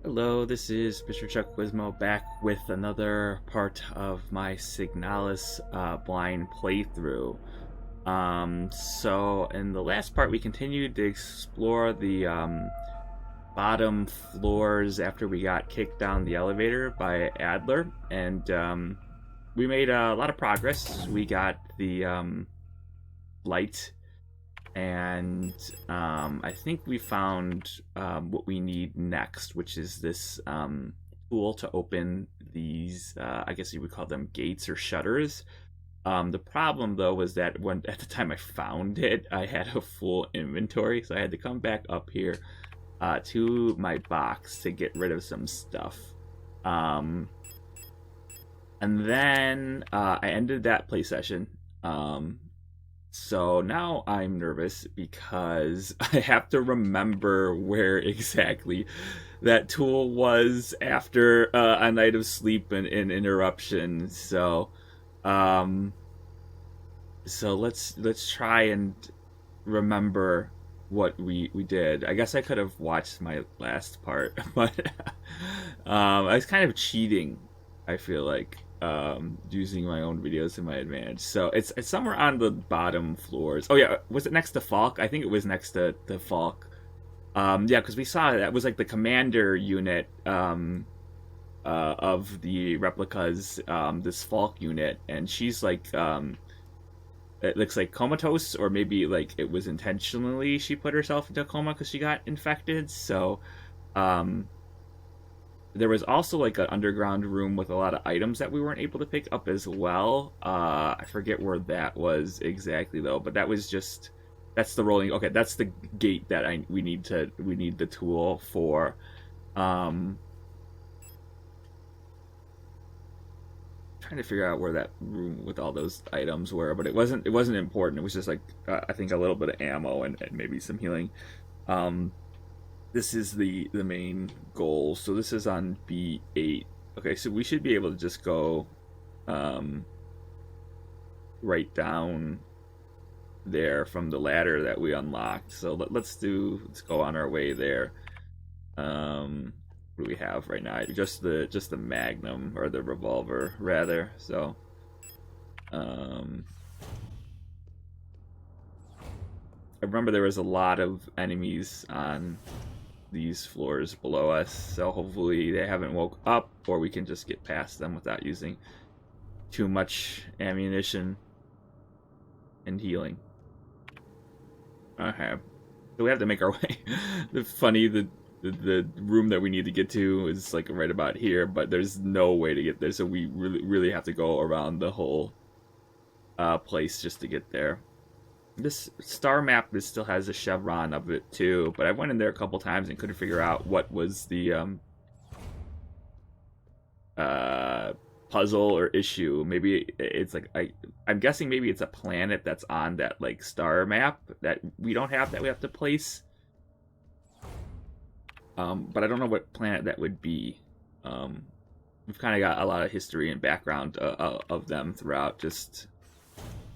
Hello, this is Mr. Chuck Wismo back with another part of my Signalis blind playthrough. So in the last part we continued to explore the bottom floors after we got kicked down the elevator by Adler, and we made a lot of progress. We got the light, and I think we found what we need next, which is this tool to open these, I guess you would call them gates or shutters. The problem, though, was that at the time I found it, I had a full inventory, so I had to come back up here to my box to get rid of some stuff. And then I ended that play session. So now I'm nervous because I have to remember where exactly that tool was after a night of sleep and interruption. So let's try and remember what we did. I guess I could have watched my last part, but I was kind of cheating, I feel like. Using my own videos to my advantage. So it's somewhere on the bottom floors. Oh yeah, was it next to Falk? I think it was next to Falk. Yeah, because we saw that was like the commander unit of the replicas, this Falk unit, and she's like it looks like comatose, or maybe like it was intentionally she put herself into a coma because she got infected. So there was also like an underground room with a lot of items that we weren't able to pick up as well. I forget where that was exactly though, but that's the rolling. Okay, that's the gate that we need the tool for. Trying to figure out where that room with all those items were, but it wasn't important. It was just like I think a little bit of ammo and maybe some healing. This is the main goal. So this is on B8. Okay, so we should be able to just go right down there from the ladder that we unlocked. So let's go on our way there. What do we have right now? Just the Magnum, or the revolver rather. So I remember there was a lot of enemies on these floors below us, so hopefully they haven't woke up, or we can just get past them without using too much ammunition and healing. Okay, so we have to make our way. The room that we need to get to is like right about here, but there's no way to get there, so we really have to go around the whole place just to get there. This star map still has a chevron of it too, but I went in there a couple times and couldn't figure out what was the puzzle or issue. Maybe it's like I'm guessing maybe it's a planet that's on that like star map that we don't have, that we have to place. But I don't know what planet that would be. We've kind of got a lot of history and background of them throughout, just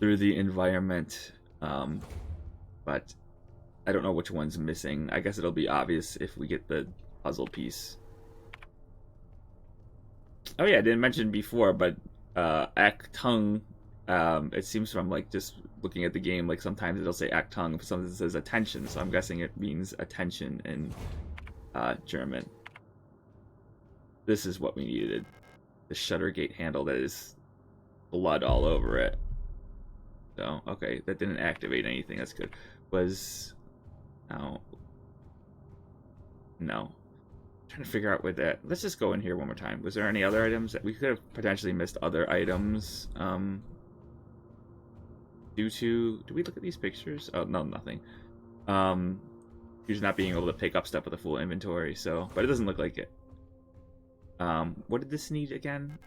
through the environment. But I don't know which one's missing. I guess it'll be obvious if we get the puzzle piece. Oh yeah, I didn't mention before, but Actung, it seems from like just looking at the game, like sometimes it'll say Actung, sometimes it says attention, so I'm guessing it means attention in German. This is what we needed. The shutter gate handle that is blood all over it. So, okay, that didn't activate anything. That's good. Was... No. I'm trying to figure out where that... Let's just go in here one more time. Was there any other items that we could have potentially missed? Other items due to... Do we look at these pictures? Oh, no, nothing. You're just not being able to pick up stuff with a full inventory, so... But it doesn't look like it. What did this need again?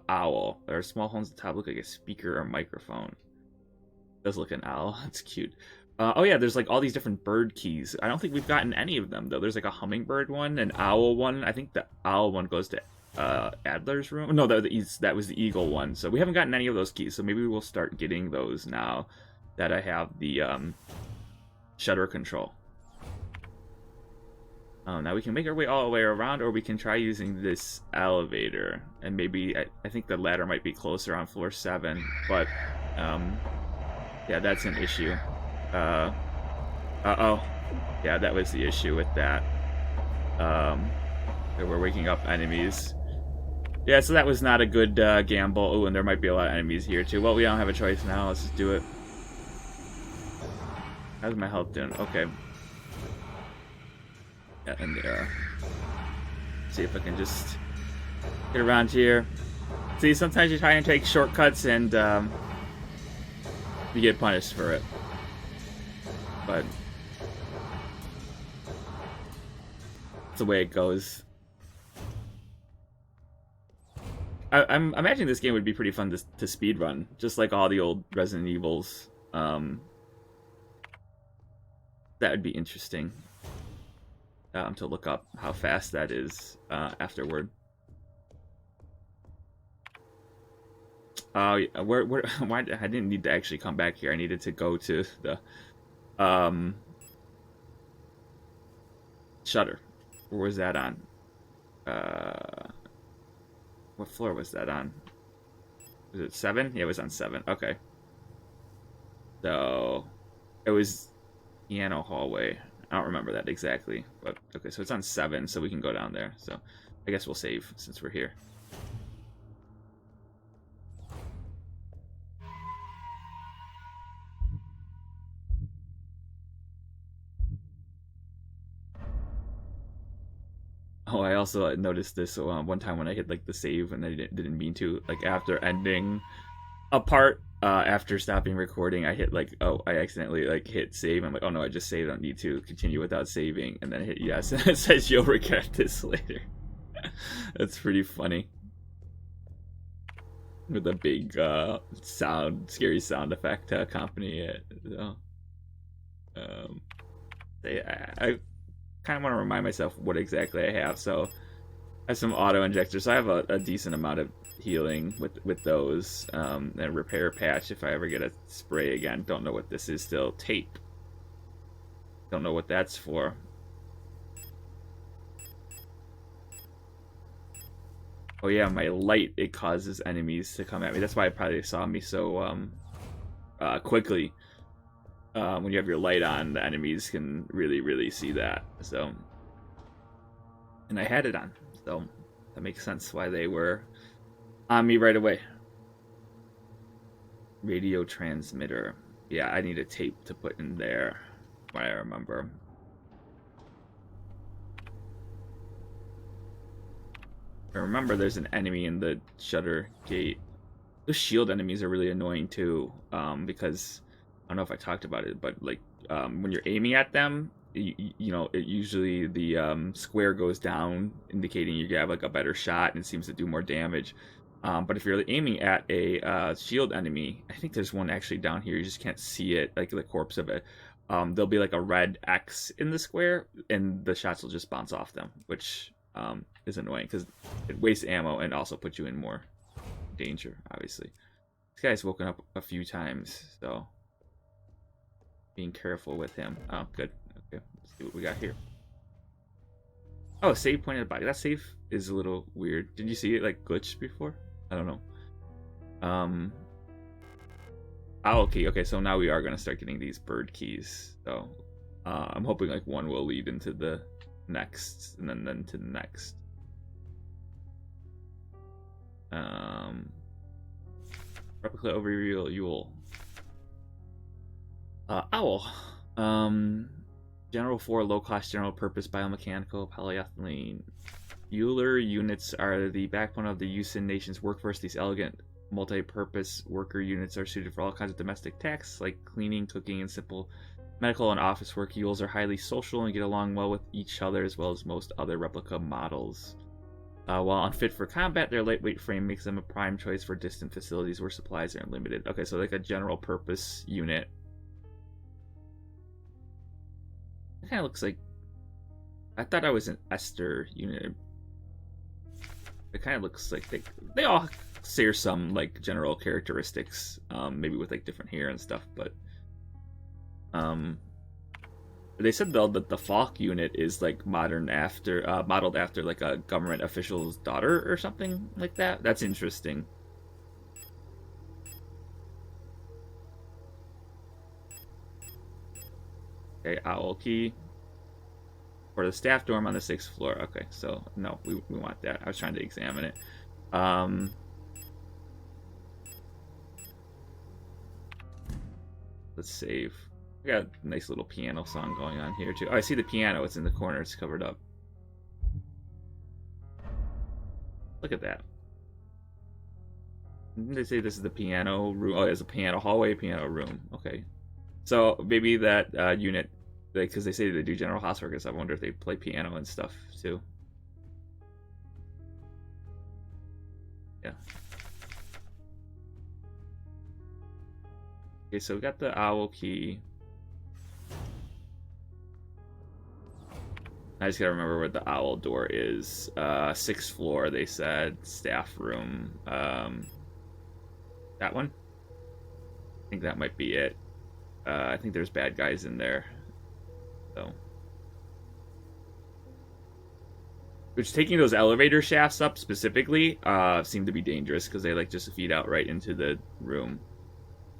Owl. There are small holes at the top, look like a speaker or microphone. It does look an owl. That's cute. Oh yeah, there's like all these different bird keys. I don't think we've gotten any of them though. There's like a hummingbird one, an owl one. I think the owl one goes to Adler's room. No, that was the eagle one. So we haven't gotten any of those keys. So maybe we'll start getting those now that I have the shutter control. Now we can make our way all the way around, or we can try using this elevator. And maybe, I think the ladder might be closer on floor 7, but, yeah, that's an issue. Uh-oh. Yeah, that was the issue with that. We're waking up enemies. Yeah, so that was not a good gamble. Oh, and there might be a lot of enemies here, too. Well, we don't have a choice now. Let's just do it. How's my health doing? Okay. Yeah, and there. See if I can just get around here. See, sometimes you try and take shortcuts and you get punished for it. But that's the way it goes. I'm imagining this game would be pretty fun to speedrun, just like all the old Resident Evils. That would be interesting to look up how fast that is afterward. Why I didn't need to actually come back here. I needed to go to the shutter. Where was that on? What floor was that on? Was it 7? Yeah, it was on 7. Okay. So it was piano hallway. I don't remember that exactly, but okay, so it's on 7, so we can go down there. So I guess we'll save since we're here. Oh, I also noticed this one time when I hit like the save and I didn't mean to. Like after ending a part, after stopping recording, I hit like, oh, I accidentally like hit save. I'm like, oh no, I just saved. I don't need to continue without saving. And then I hit yes, and it says you'll regret this later. That's pretty funny. With a big scary sound effect to accompany it. So, I kind of want to remind myself what exactly I have. So I have some auto injectors. So I have a decent amount of healing with those, and repair patch if I ever get a spray again. Don't know what this is still. Tape. Don't know what that's for. Oh yeah, my light, it causes enemies to come at me. That's why it probably saw me so quickly. When you have your light on, the enemies can really see that. So, and I had it on, so that makes sense why they were on me right away. Radio transmitter. Yeah, I need a tape to put in there. What I remember. I remember there's an enemy in the shutter gate. Those shield enemies are really annoying too, because I don't know if I talked about it, but like when you're aiming at them, you know, it usually the square goes down, indicating you have like a better shot and it seems to do more damage. But if you're aiming at a shield enemy, I think there's one actually down here. You just can't see it, like the corpse of it. There'll be like a red X in the square, and the shots will just bounce off them, which is annoying because it wastes ammo and also puts you in more danger. Obviously, this guy's woken up a few times, so being careful with him. Oh, good. Okay, let's see what we got here. Oh, save point at the body. That save is a little weird. Did you see it like glitched before? I don't know. Oh, okay. So now we are gonna start getting these bird keys. So I'm hoping like one will lead into the next, and then to the next. Replica overview Yule. Owl. General 4 low-cost general purpose biomechanical polyethylene. Euler units are the backbone of the Usin nation's workforce. These elegant multi-purpose worker units are suited for all kinds of domestic tasks like cleaning, cooking, and simple medical and office work. Yules are highly social and get along well with each other as well as most other replica models. While unfit for combat, their lightweight frame makes them a prime choice for distant facilities where supplies are limited. Okay, so like a general purpose unit. It kind of looks like... I thought I was an Elster unit. It kind of looks like they all share some like general characteristics, maybe with like different hair and stuff, but They said though that the Falk unit is like modeled after like a government official's daughter or something like that. That's interesting. Okay, owl key for the staff dorm on the 6th floor. Okay, so no, we want that. I was trying to examine it. Let's save. We got a nice little piano song going on here too. Oh, I see the piano. It's in the corner. It's covered up. Look at that. Didn't they say this is the piano room? Oh, there's a piano hallway, piano room. Okay. So maybe that unit, because they say they do general housework, I wonder if they play piano and stuff too. Yeah. Okay, so we got the owl key. I just gotta remember where the owl door is. 6th floor, they said. Staff room. That one? I think that might be it. I think there's bad guys in there. So. Which, taking those elevator shafts up specifically seem to be dangerous because they like just feed out right into the room.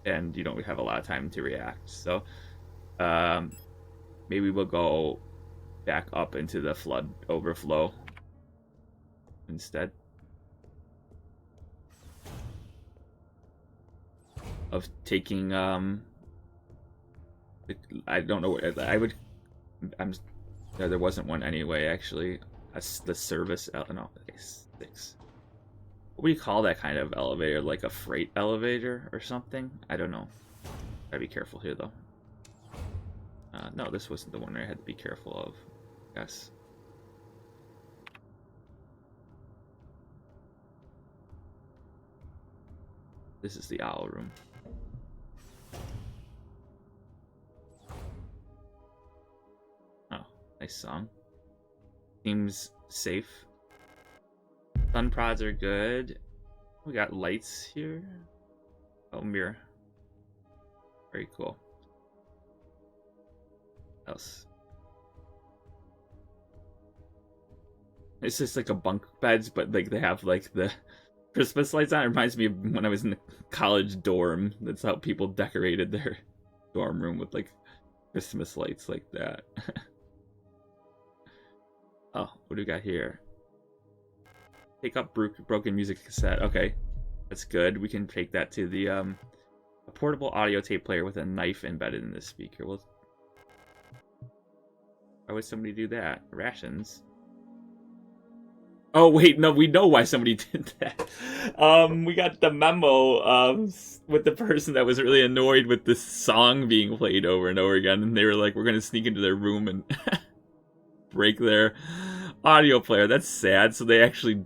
And you don't have a lot of time to react. So maybe we'll go back up into the flood overflow instead of taking I don't know what I would there wasn't one anyway actually. The service no, okay, 6. What do you call that kind of elevator? Like a freight elevator or something? I don't know. Gotta be careful here though. No, this wasn't the one I had to be careful of. Yes. This is the owl room. Oh, nice song. Seems safe. Sun prods are good. We got lights here. Oh, mirror. Very cool. What else? It's just like a bunk beds, but like they have like the Christmas lights on. It reminds me of when I was in the college dorm. That's how people decorated their dorm room, with like Christmas lights like that. Oh, what do we got here? Take up broken music cassette. Okay, that's good. We can take that to the a portable audio tape player with a knife embedded in the speaker. Well, why would somebody do that? Rations. Oh wait, no, we know why somebody did that. We got the memo with the person that was really annoyed with this song being played over and over again, and they were like, "We're gonna sneak into their room and break their audio player." That's sad. So they actually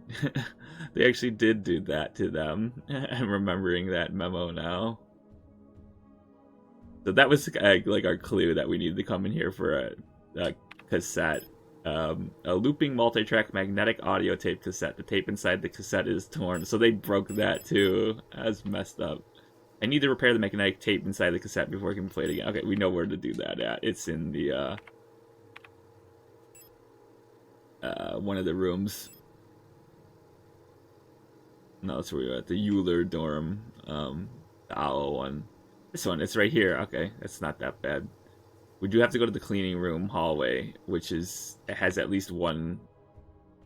did do that to them. I'm remembering that memo now. So that was like our clue that we needed to come in here for a cassette. A looping multi-track magnetic audio tape cassette. The tape inside the cassette is torn. So they broke that too. That's messed up. I need to repair the magnetic tape inside the cassette before I can play it again. Okay, we know where to do that at. It's in the one of the rooms. No, that's where we're at. The Euler dorm. The owl one. This one, it's right here. Okay, it's not that bad. We do have to go to the cleaning room hallway, which it has at least one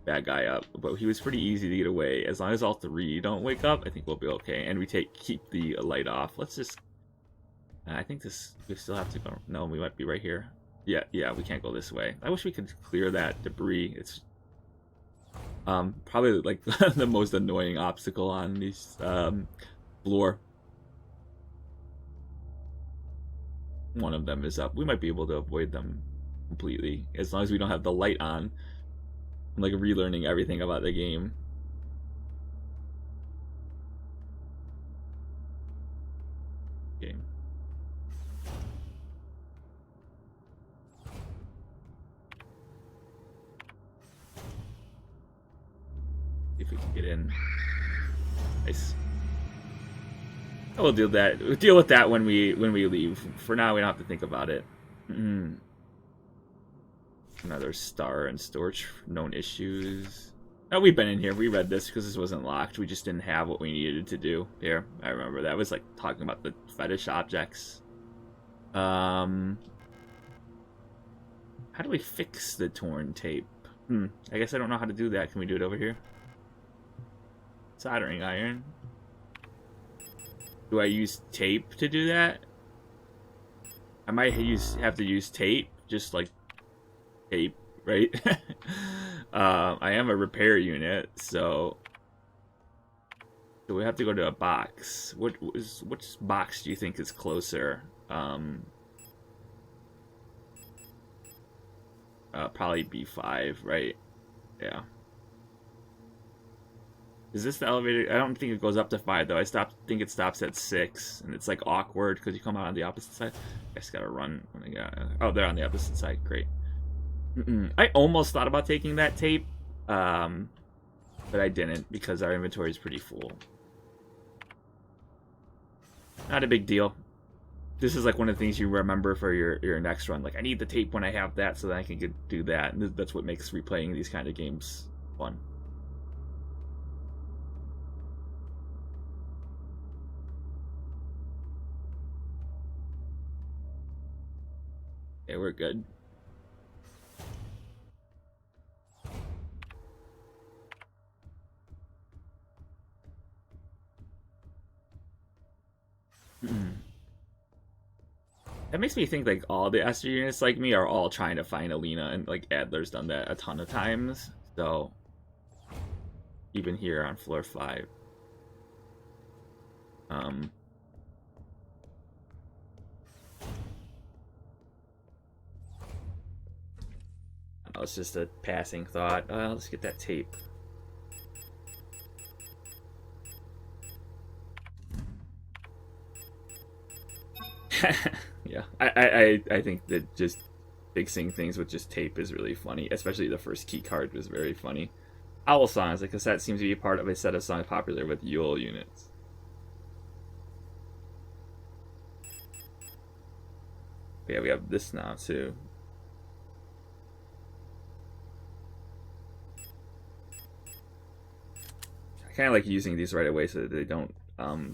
bad guy up, but he was pretty easy to get away. As long as all 3 don't wake up, I think we'll be okay. And we keep the light off. Let's just. I think we still have to go. No, we might be right here. Yeah, we can't go this way. I wish we could clear that debris. It's probably like the most annoying obstacle on this floor. One of them is up. We might be able to avoid them completely as long as we don't have the light on. I'm like relearning everything about the game. See if we can get in. Nice. We'll deal with that when we leave. For now, we don't have to think about it. Another star and storage. Known issues. Oh, we've been in here. We read this because this wasn't locked. We just didn't have what we needed to do. Here, I remember that was like talking about the fetish objects. How do we fix the torn tape? I guess I don't know how to do that. Can we do it over here? Soldering iron. Do I use tape to do that? I might have to use tape, just like tape, right? I am a repair unit, so we have to go to a box. Which box do you think is closer? Probably B5, right? Yeah. Is this the elevator? I don't think it goes up to 5 though. Think it stops at 6, and it's like awkward because you come out on the opposite side. I just gotta run when I got. Oh, they're on the opposite side. Great. I almost thought about taking that tape, but I didn't because our inventory is pretty full. Not a big deal. This is like one of the things you remember for your next run. Like, I need the tape when I have that so that I can do that. And that's what makes replaying these kind of games fun. Yeah, we're good. That makes me think like all the Elster units like me are all trying to find Alina, and like Adler's done that a ton of times. So even here on floor 5. Oh, it's just a passing thought. Let's get that tape. Yeah, I think that just fixing things with just tape is really funny. Especially the first key card was very funny. Owl songs, like cassette seems to be part of a set of songs popular with Yule units. Yeah, we have this now too. I kind of like using these right away so that they don't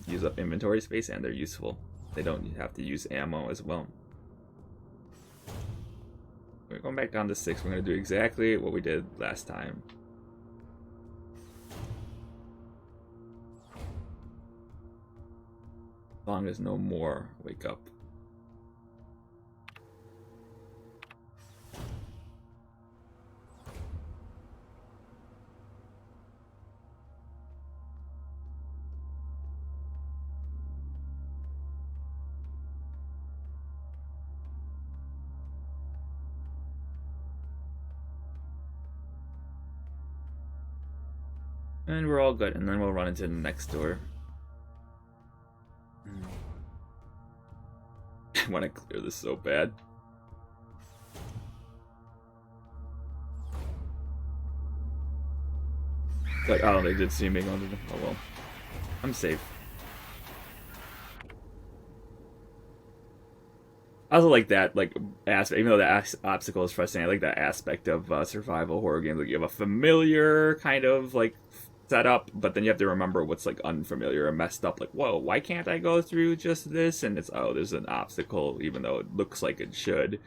use up inventory space, and they're useful. They don't have to use ammo as well. We're going back down to 6. We're going to do exactly what we did last time. As long as no more wake up. And we're all good, and then we'll run into the next door. I want to clear this so bad. But oh, they did see me going to the. Oh well, I'm safe. I also like that, like, aspect, even though the obstacle is frustrating, I like that aspect of survival horror games. Like, you have a familiar kind of, like, setup, but then you have to remember what's, like, unfamiliar or messed up. Like, whoa, why can't I go through just this? And it's, oh, there's an obstacle, even though it looks like it should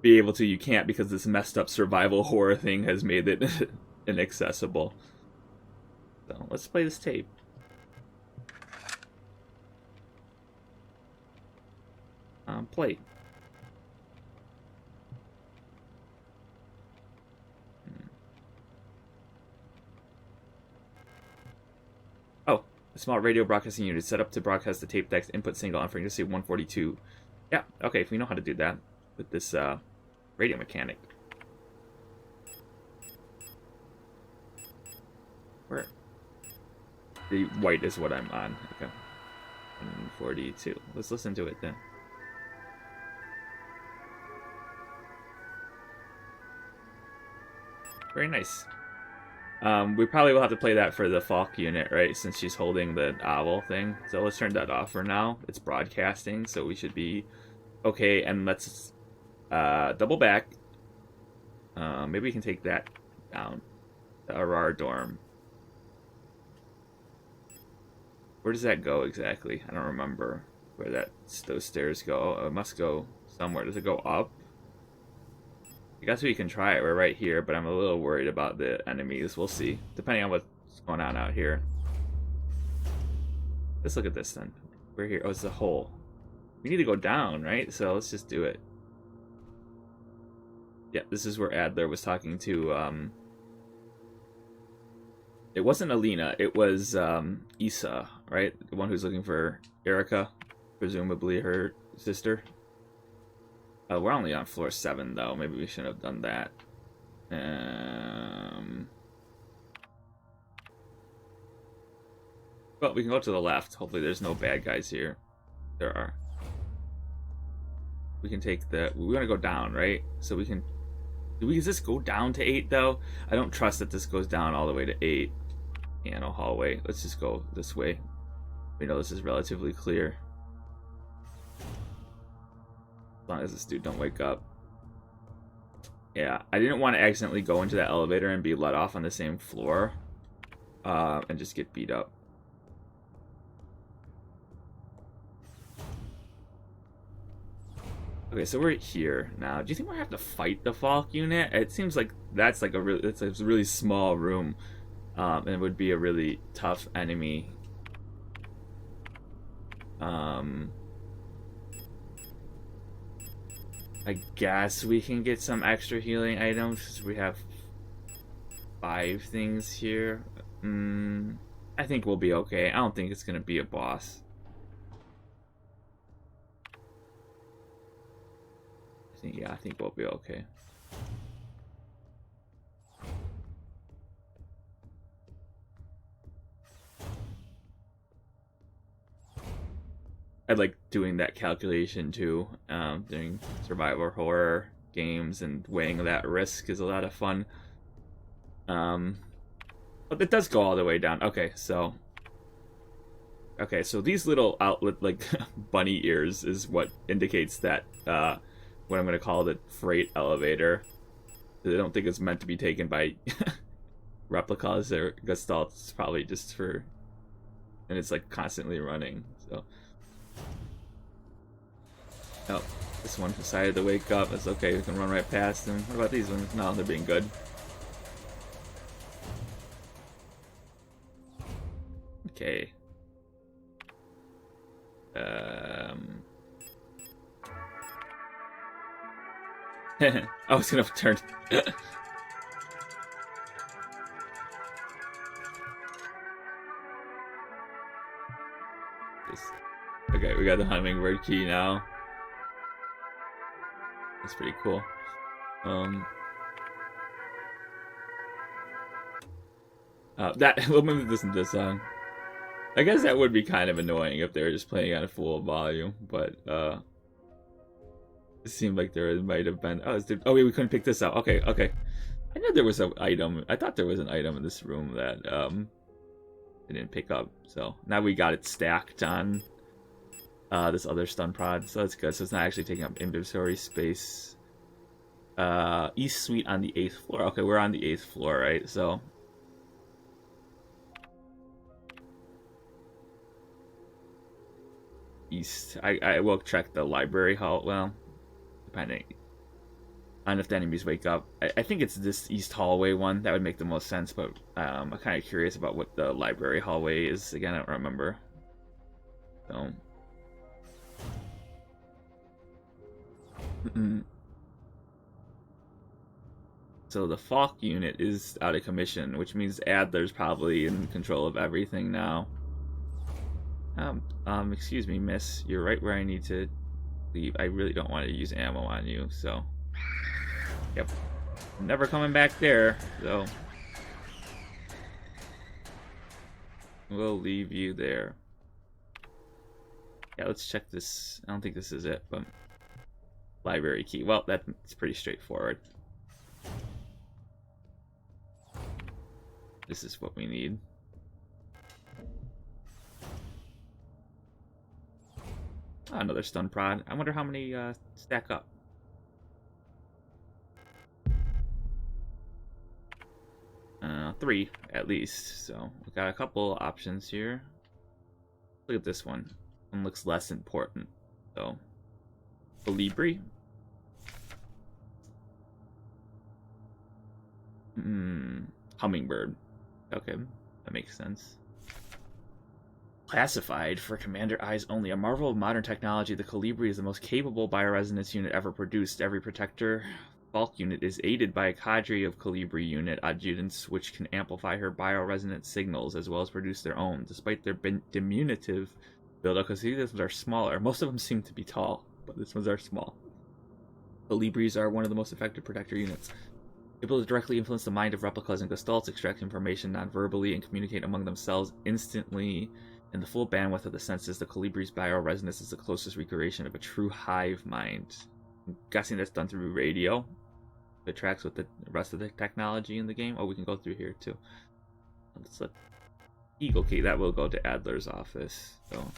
be able to. You can't because this messed up survival horror thing has made it inaccessible. So, let's play this tape. Play. Oh, a small radio broadcasting unit set up to broadcast the tape deck's input signal on frequency 142. Yeah, okay, if we know how to do that with this radio mechanic. Where? The white is what I'm on. Okay. 142. Let's listen to it then. Very nice. We probably will have to play that for the Falk unit, right? Since she's holding the owl thing. So let's turn that off for now. It's broadcasting, so we should be okay. And let's double back. Maybe we can take that down. The Aurora dorm. Where does that go exactly? I don't remember where those stairs go. Oh, it must go somewhere. Does it go up? I guess we can try it. We're right here, but I'm a little worried about the enemies. We'll see, depending on what's going on out here. Let's look at this then. We're here. Oh, it's a hole. We need to go down, right? So let's just do it. Yeah, this is where Adler was talking to, it wasn't Alina, it was, Issa, right? The one who's looking for Erica, presumably her sister. We're only on floor 7, though. Maybe we shouldn't have done that. Well, we can go to the left. Hopefully there's no bad guys here. There are. We can take the... We want to go down, right? So we can... Does this go down to 8, though? I don't trust that this goes down all the way to 8. Piano hallway. Let's just go this way. We know this is relatively clear. As long as this dude don't wake up. Yeah, I didn't want to accidentally go into that elevator and be let off on the same floor. And just get beat up. Okay, so we're here now. Do you think we're gonna have to fight the Falk unit? It seems like that's like it's a really small room. And it would be a really tough enemy. I guess we can get some extra healing items. We have 5 things here. I think we'll be okay. I don't think it's gonna be a boss. I think we'll be okay. I like doing that calculation too. Doing survival horror games and weighing that risk is a lot of fun. But it does go all the way down. Okay, so these little outlet like bunny ears is what indicates that what I'm going to call the freight elevator. I don't think it's meant to be taken by replicas or gestalts. It's probably just for, and it's like constantly running. So, oh, this one decided to wake up. That's okay. We can run right past them. What about these ones? No, they're being good. Okay. I was gonna turn. Okay, we got the hummingbird key now. That's pretty cool. We'll move this into this song. I guess that would be kind of annoying if they were just playing on a full volume, but it seemed like there might have been. Oh wait, we couldn't pick this up. Okay. I know there was an item. I thought there was an item in this room that I didn't pick up. So now we got it stacked on this other stun prod. So that's good. So it's not actually taking up inventory space. East suite on the 8th floor. Okay, we're on the 8th floor, right? So. East. I will check the library hall. Well, depending on if the enemies wake up. I think it's this east hallway one. That would make the most sense, but I'm kind of curious about what the library hallway is. Again, I don't remember. So. So the Falk unit is out of commission, which means Adler's probably in control of everything now. Excuse me, miss. You're right where I need to leave. I really don't want to use ammo on you, so... Yep. Never coming back there, so... We'll leave you there. Yeah, let's check this. I don't think this is it, but... Library key. Well, that's pretty straightforward. This is what we need. Oh, another stun prod. I wonder how many stack up. 3 at least. So we got a couple options here. Look at this one. One looks less important. So Colibri. Hummingbird. Okay, that makes sense. Classified for Commander Eyes only. A marvel of modern technology, the Colibri is the most capable bioresonance unit ever produced. Every protector bulk unit is aided by a cadre of Colibri unit adjutants which can amplify her bioresonance signals as well as produce their own. Despite their diminutive build-up, because these ones are smaller. Most of them seem to be tall, but these ones are small. Colibris are one of the most effective protector units. Able to directly influence the mind of replicas and gestalts, extract information non-verbally, and communicate among themselves instantly in the full bandwidth of the senses. The Colibri's bioresonance is the closest recreation of a true hive mind. I'm guessing that's done through radio. It tracks with the rest of the technology in the game. Oh, we can go through here too. Let's let Eagle Key. That will go to Adler's office. So,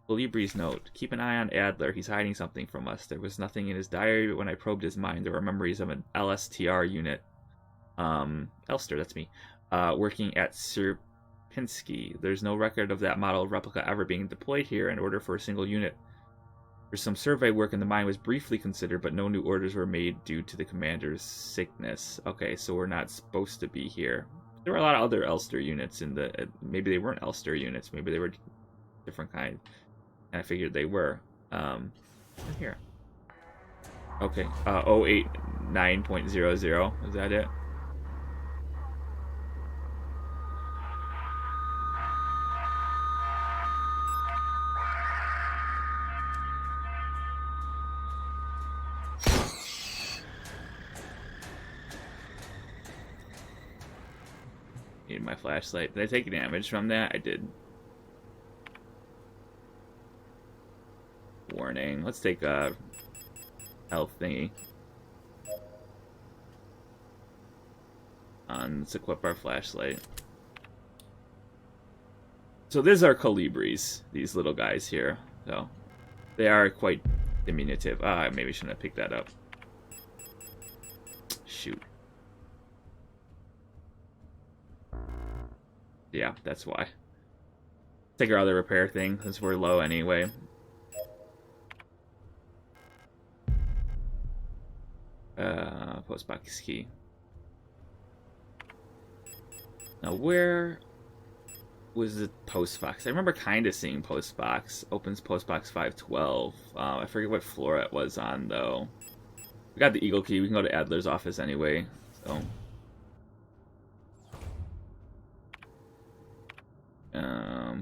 Colibri's note. Keep an eye on Adler. He's hiding something from us. There was nothing in his diary, but when I probed his mind, there were memories of an LSTR unit. Elster, that's me. Working at Sierpinski. There's no record of that model of replica ever being deployed here in order for a single unit. For some survey work in the mine was briefly considered, but no new orders were made due to the commander's sickness. Okay, so we're not supposed to be here. There were a lot of other Elster units in the... maybe they weren't Elster units. Maybe they were different kind. And I figured they were. Here. Okay, 089.00. Is that it? Need my flashlight. Did I take damage from that? I did. Warning. Let's take a health thingy. Let's equip our flashlight. So these are Colibris, these little guys here. So they are quite diminutive. I maybe shouldn't have picked that up. Shoot. Yeah, that's why. Take our other repair thing, since we're low anyway. Postbox key. Now, where was the postbox? I remember kind of seeing postbox. Opens postbox 512. I forget what floor it was on, though. We got the Eagle Key. We can go to Adler's office anyway, so...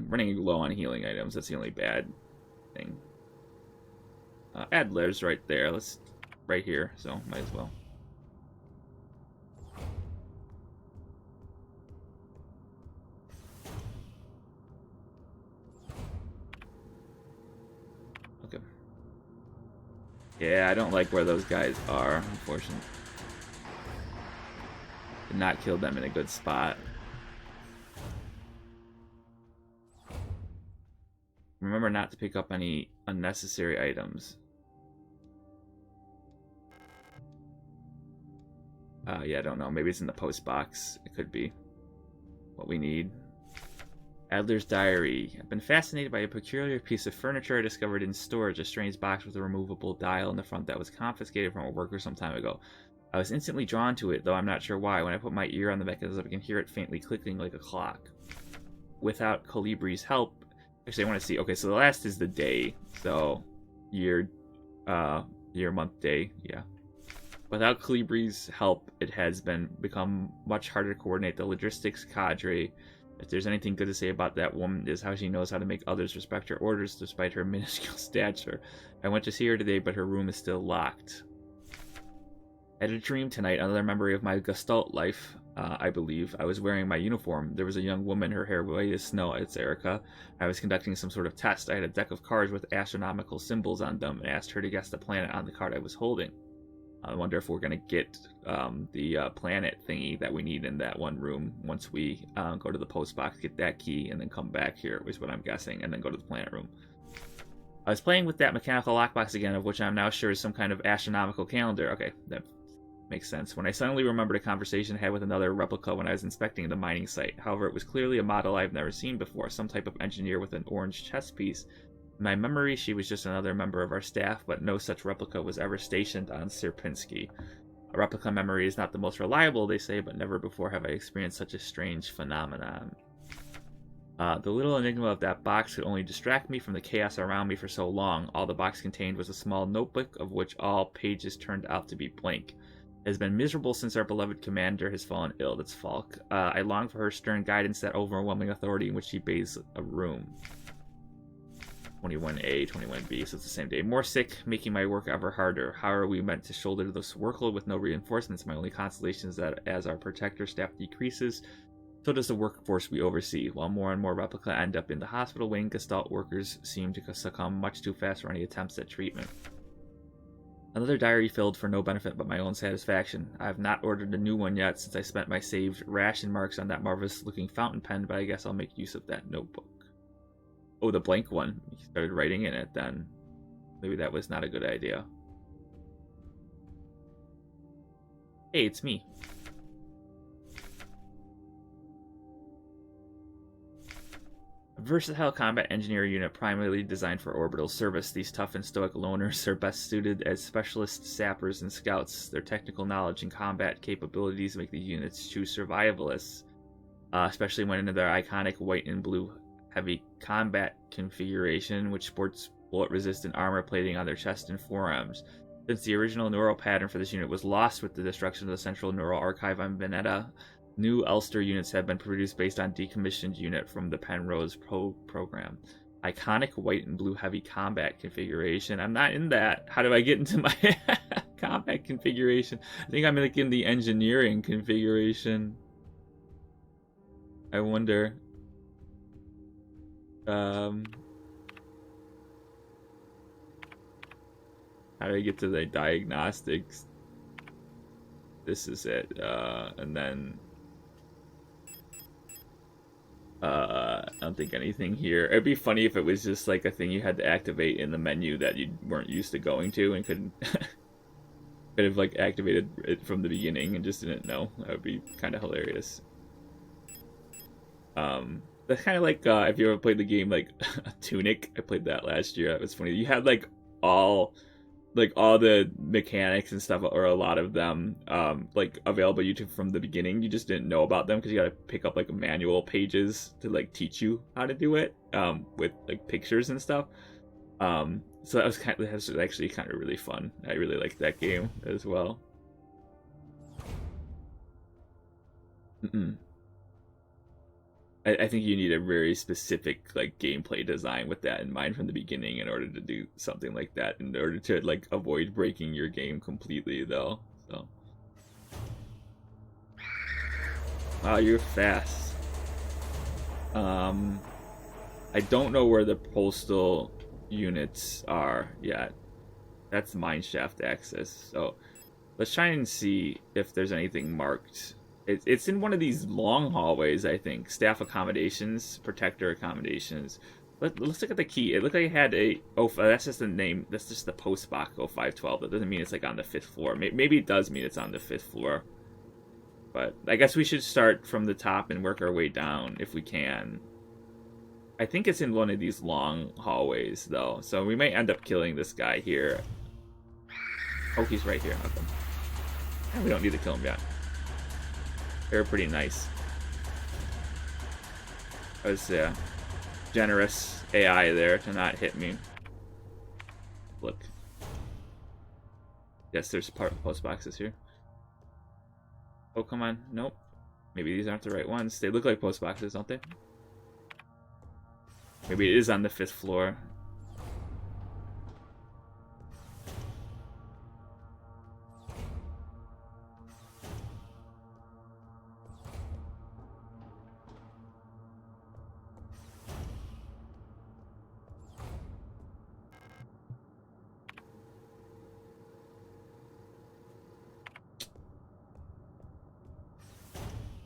running low on healing items. That's the only bad thing. Adler's right there. Let's right here. So might as well. Okay. Yeah, I don't like where those guys are. Unfortunately, did not kill them in a good spot. Remember not to pick up any unnecessary items. Yeah, I don't know. Maybe it's in the post box. It could be what we need. Adler's diary. I've been fascinated by a peculiar piece of furniture I discovered in storage. A strange box with a removable dial in the front that was confiscated from a worker some time ago. I was instantly drawn to it, though I'm not sure why. When I put my ear on the mechanism, I can hear it faintly clicking like a clock. Without Colibri's help, actually, I want to see. Okay, so the last is the day. So, year, month, day. Yeah. Without Colibri's help, it has become much harder to coordinate the logistics cadre. If there's anything good to say about that woman, is how she knows how to make others respect her orders despite her minuscule stature. I went to see her today, but her room is still locked. I had a dream tonight, another memory of my Gestalt life. I believe. I was wearing my uniform. There was a young woman, her hair white as snow. It's Erica. I was conducting some sort of test. I had a deck of cards with astronomical symbols on them and asked her to guess the planet on the card I was holding. I wonder if we're going to get the planet thingy that we need in that one room once we go to the post box, get that key, and then come back here, is what I'm guessing, and then go to the planet room. I was playing with that mechanical lockbox again, of which I'm now sure is some kind of astronomical calendar. Okay, that Makes sense. When I suddenly remembered a conversation I had with another replica when I was inspecting the mining site. However, it was clearly a model I've never seen before, some type of engineer with an orange chest piece. In my memory, she was just another member of our staff, but no such replica was ever stationed on Sierpinski. A replica memory is not the most reliable, they say, but never before have I experienced such a strange phenomenon. The little enigma of that box could only distract me from the chaos around me for so long. All the box contained was a small notebook, of which all pages turned out to be blank. It has been miserable since our beloved commander has fallen ill. That's Falk. I long for her stern guidance, that overwhelming authority in which she bathes a room. 21A, 21B, so it's the same day. More sick, making my work ever harder. How are we meant to shoulder this workload with no reinforcements? My only consolation is that as our protector staff decreases, so does the workforce we oversee. While more and more replica end up in the hospital wing, Gestalt workers seem to succumb much too fast for any attempts at treatment. Another diary filled for no benefit but my own satisfaction. I have not ordered a new one yet since I spent my saved ration marks on that marvelous-looking fountain pen, but I guess I'll make use of that notebook. Oh, the blank one. He started writing in it then. Maybe that was not a good idea. Hey, it's me. A versatile combat engineer unit primarily designed for orbital service. These tough and stoic loners are best suited as specialist sappers and scouts. Their technical knowledge and combat capabilities make the units true survivalists, especially when in their iconic white and blue heavy combat configuration, which sports bullet-resistant armor plating on their chest and forearms. Since the original neural pattern for this unit was lost with the destruction of the Central Neural Archive on Veneta, new Elster units have been produced based on decommissioned unit from the Penrose program. Iconic white and blue heavy combat configuration. I'm not in that. How do I get into my combat configuration? I think I'm like in the engineering configuration. I wonder. How do I get to the diagnostics? This is it. And then I don't think anything here. It'd be funny if it was just like a thing you had to activate in the menu that you weren't used to going to and could have like activated it from the beginning and just didn't know. That would be kind of hilarious. That's kind of like if you ever played the game like Tunic. I played that last year. That was funny. You had like all the mechanics and stuff, or a lot of them, like available to you from the beginning. You just didn't know about them because you got to pick up like manual pages to like teach you how to do it, with like pictures and stuff. So that was actually kind of really fun. I really liked that game as well. I think you need a very specific like gameplay design with that in mind from the beginning in order to do something like that, in order to like avoid breaking your game completely though. So wow, you're fast. I don't know where the postal units are yet. That's mineshaft access. So let's try and see if there's anything marked. It's in one of these long hallways, I think. Staff accommodations, protector accommodations. Let's look at the key. It looked like it had a... Oh, that's just the name. That's just the post box 0512. That doesn't mean it's like on the 5th floor. Maybe it does mean it's on the 5th floor. But I guess we should start from the top and work our way down if we can. I think it's in one of these long hallways, though. So we might end up killing this guy here. Oh, he's right here. Okay. We don't need to kill him yet. They're pretty nice. That was generous AI there to not hit me. Look. Yes, there's post boxes here. Oh, come on. Nope. Maybe these aren't the right ones. They look like post boxes, don't they? Maybe it is on the 5th floor.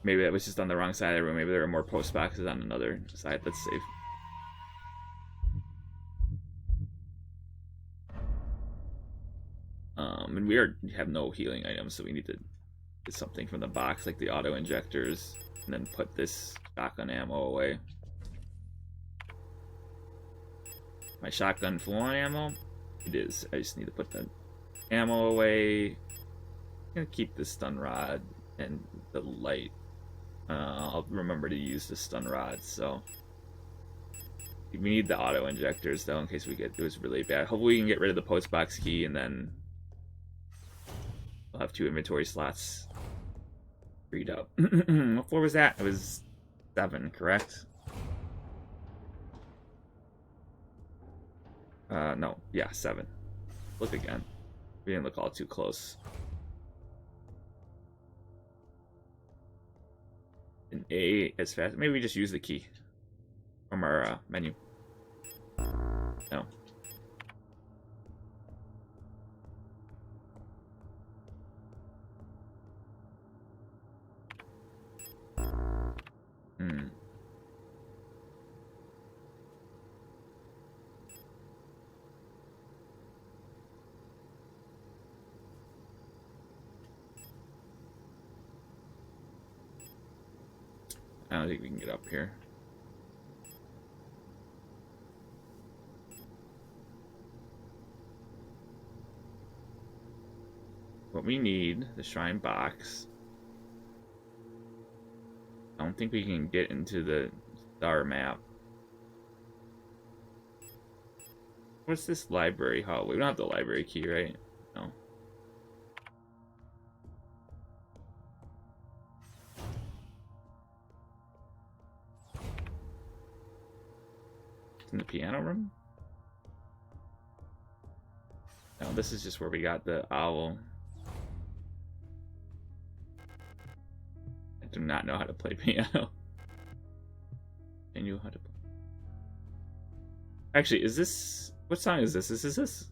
Maybe that was just on the wrong side of the room. Maybe there are more post boxes on another side. Let's save. have no healing items, so we need to get something from the box, like the auto injectors, and then put this shotgun ammo away. My shotgun full on ammo? It is. I just need to put the ammo away. I'm gonna keep the stun rod and the light. I'll remember to use the stun rod, so. We need the auto injectors, though, in case it was really bad. Hopefully we can get rid of the post box key, and then we'll have 2 inventory slots freed up. What floor was that? It was 7, correct? No. Yeah, 7. Look again. We didn't look all too close. An A as fast. Maybe we just use the key from our menu. No. I don't think we can get up here. What we need, the shrine box. I don't think we can get into the star map. What's this library hallway? We don't have the library key, right? No. It's in the piano room? No, this is just where we got the owl. I do not know how to play piano. I knew how to play. Actually, is this... What song is this? Is this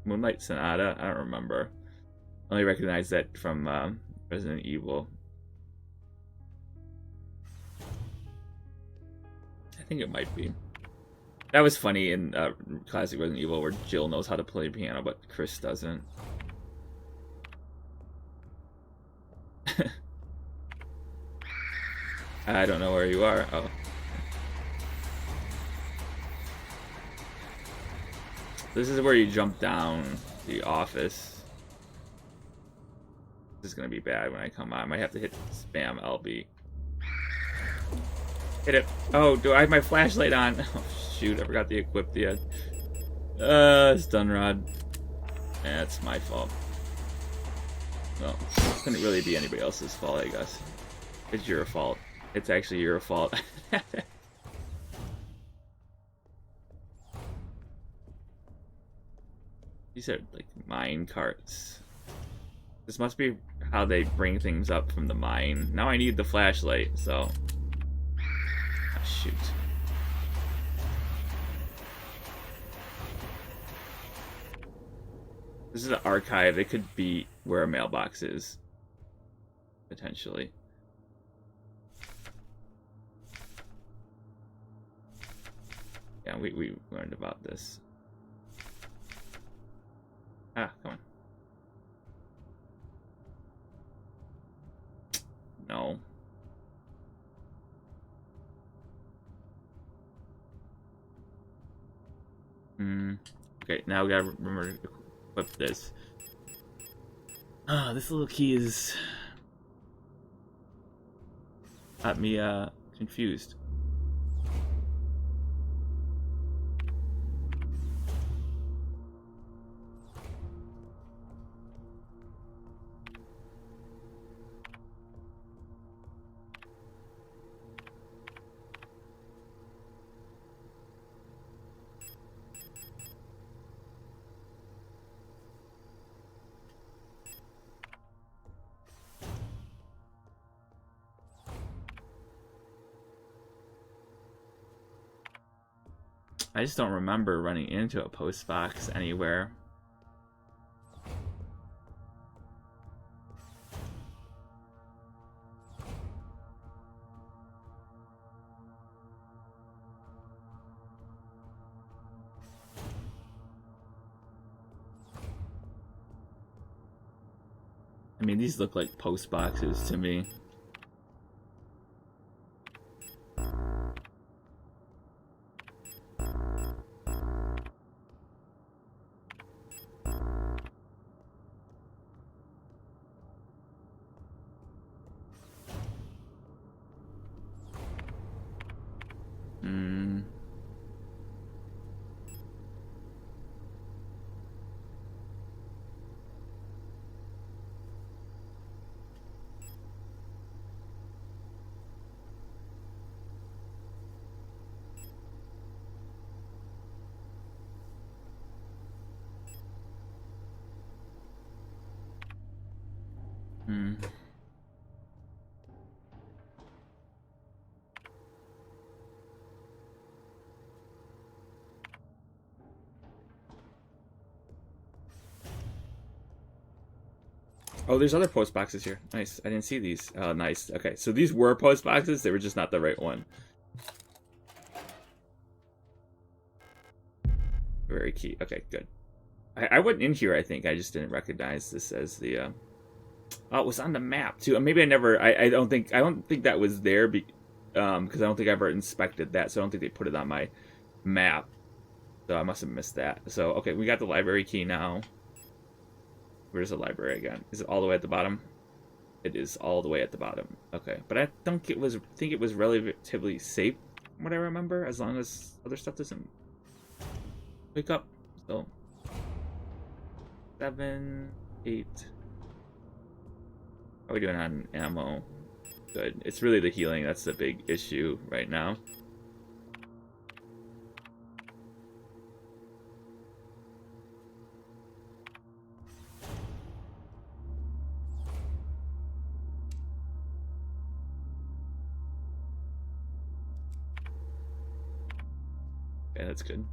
Moonlight Sonata? I don't remember. I only recognize that from Resident Evil. I think it might be. That was funny in classic Resident Evil where Jill knows how to play piano, but Chris doesn't. I don't know where you are. Oh. This is where you jump down the office. This is gonna be bad when I come out. I might have to hit spam LB. Hit it. Oh, do I have my flashlight on? Oh, shoot, I forgot to equip the stun rod. That's my fault. Well, it couldn't really be anybody else's fault, I guess. It's your fault. It's actually your fault. These are like mine carts. This must be how they bring things up from the mine. Now I need the flashlight, so... Oh, shoot. This is an archive. It could be where a mailbox is. Potentially. Yeah, we learned about this. Ah, come on. No. Okay, now we gotta remember to equip this. Ah, this little key is... got me, confused. I just don't remember running into a post box anywhere. I mean, these look like post boxes to me. Oh, there's other post boxes here. Nice. I didn't see these. Oh, nice. Okay, so these were post boxes. They were just not the right one. Very key. Okay, good. I went in here, I think. I just didn't recognize this as the... Oh, it was on the map, too. Maybe I never... I don't think that was there because I don't think I ever inspected that, so I don't think they put it on my map. So I must have missed that. So, okay, we got the library key now. Where's the library again? Is it all the way at the bottom? It is all the way at the bottom. Okay, but I think it was relatively safe, from what I remember, as long as other stuff doesn't wake up. So 7, 8. How are we doing on ammo? Good. It's really the healing that's the big issue right now. Okay, that's good.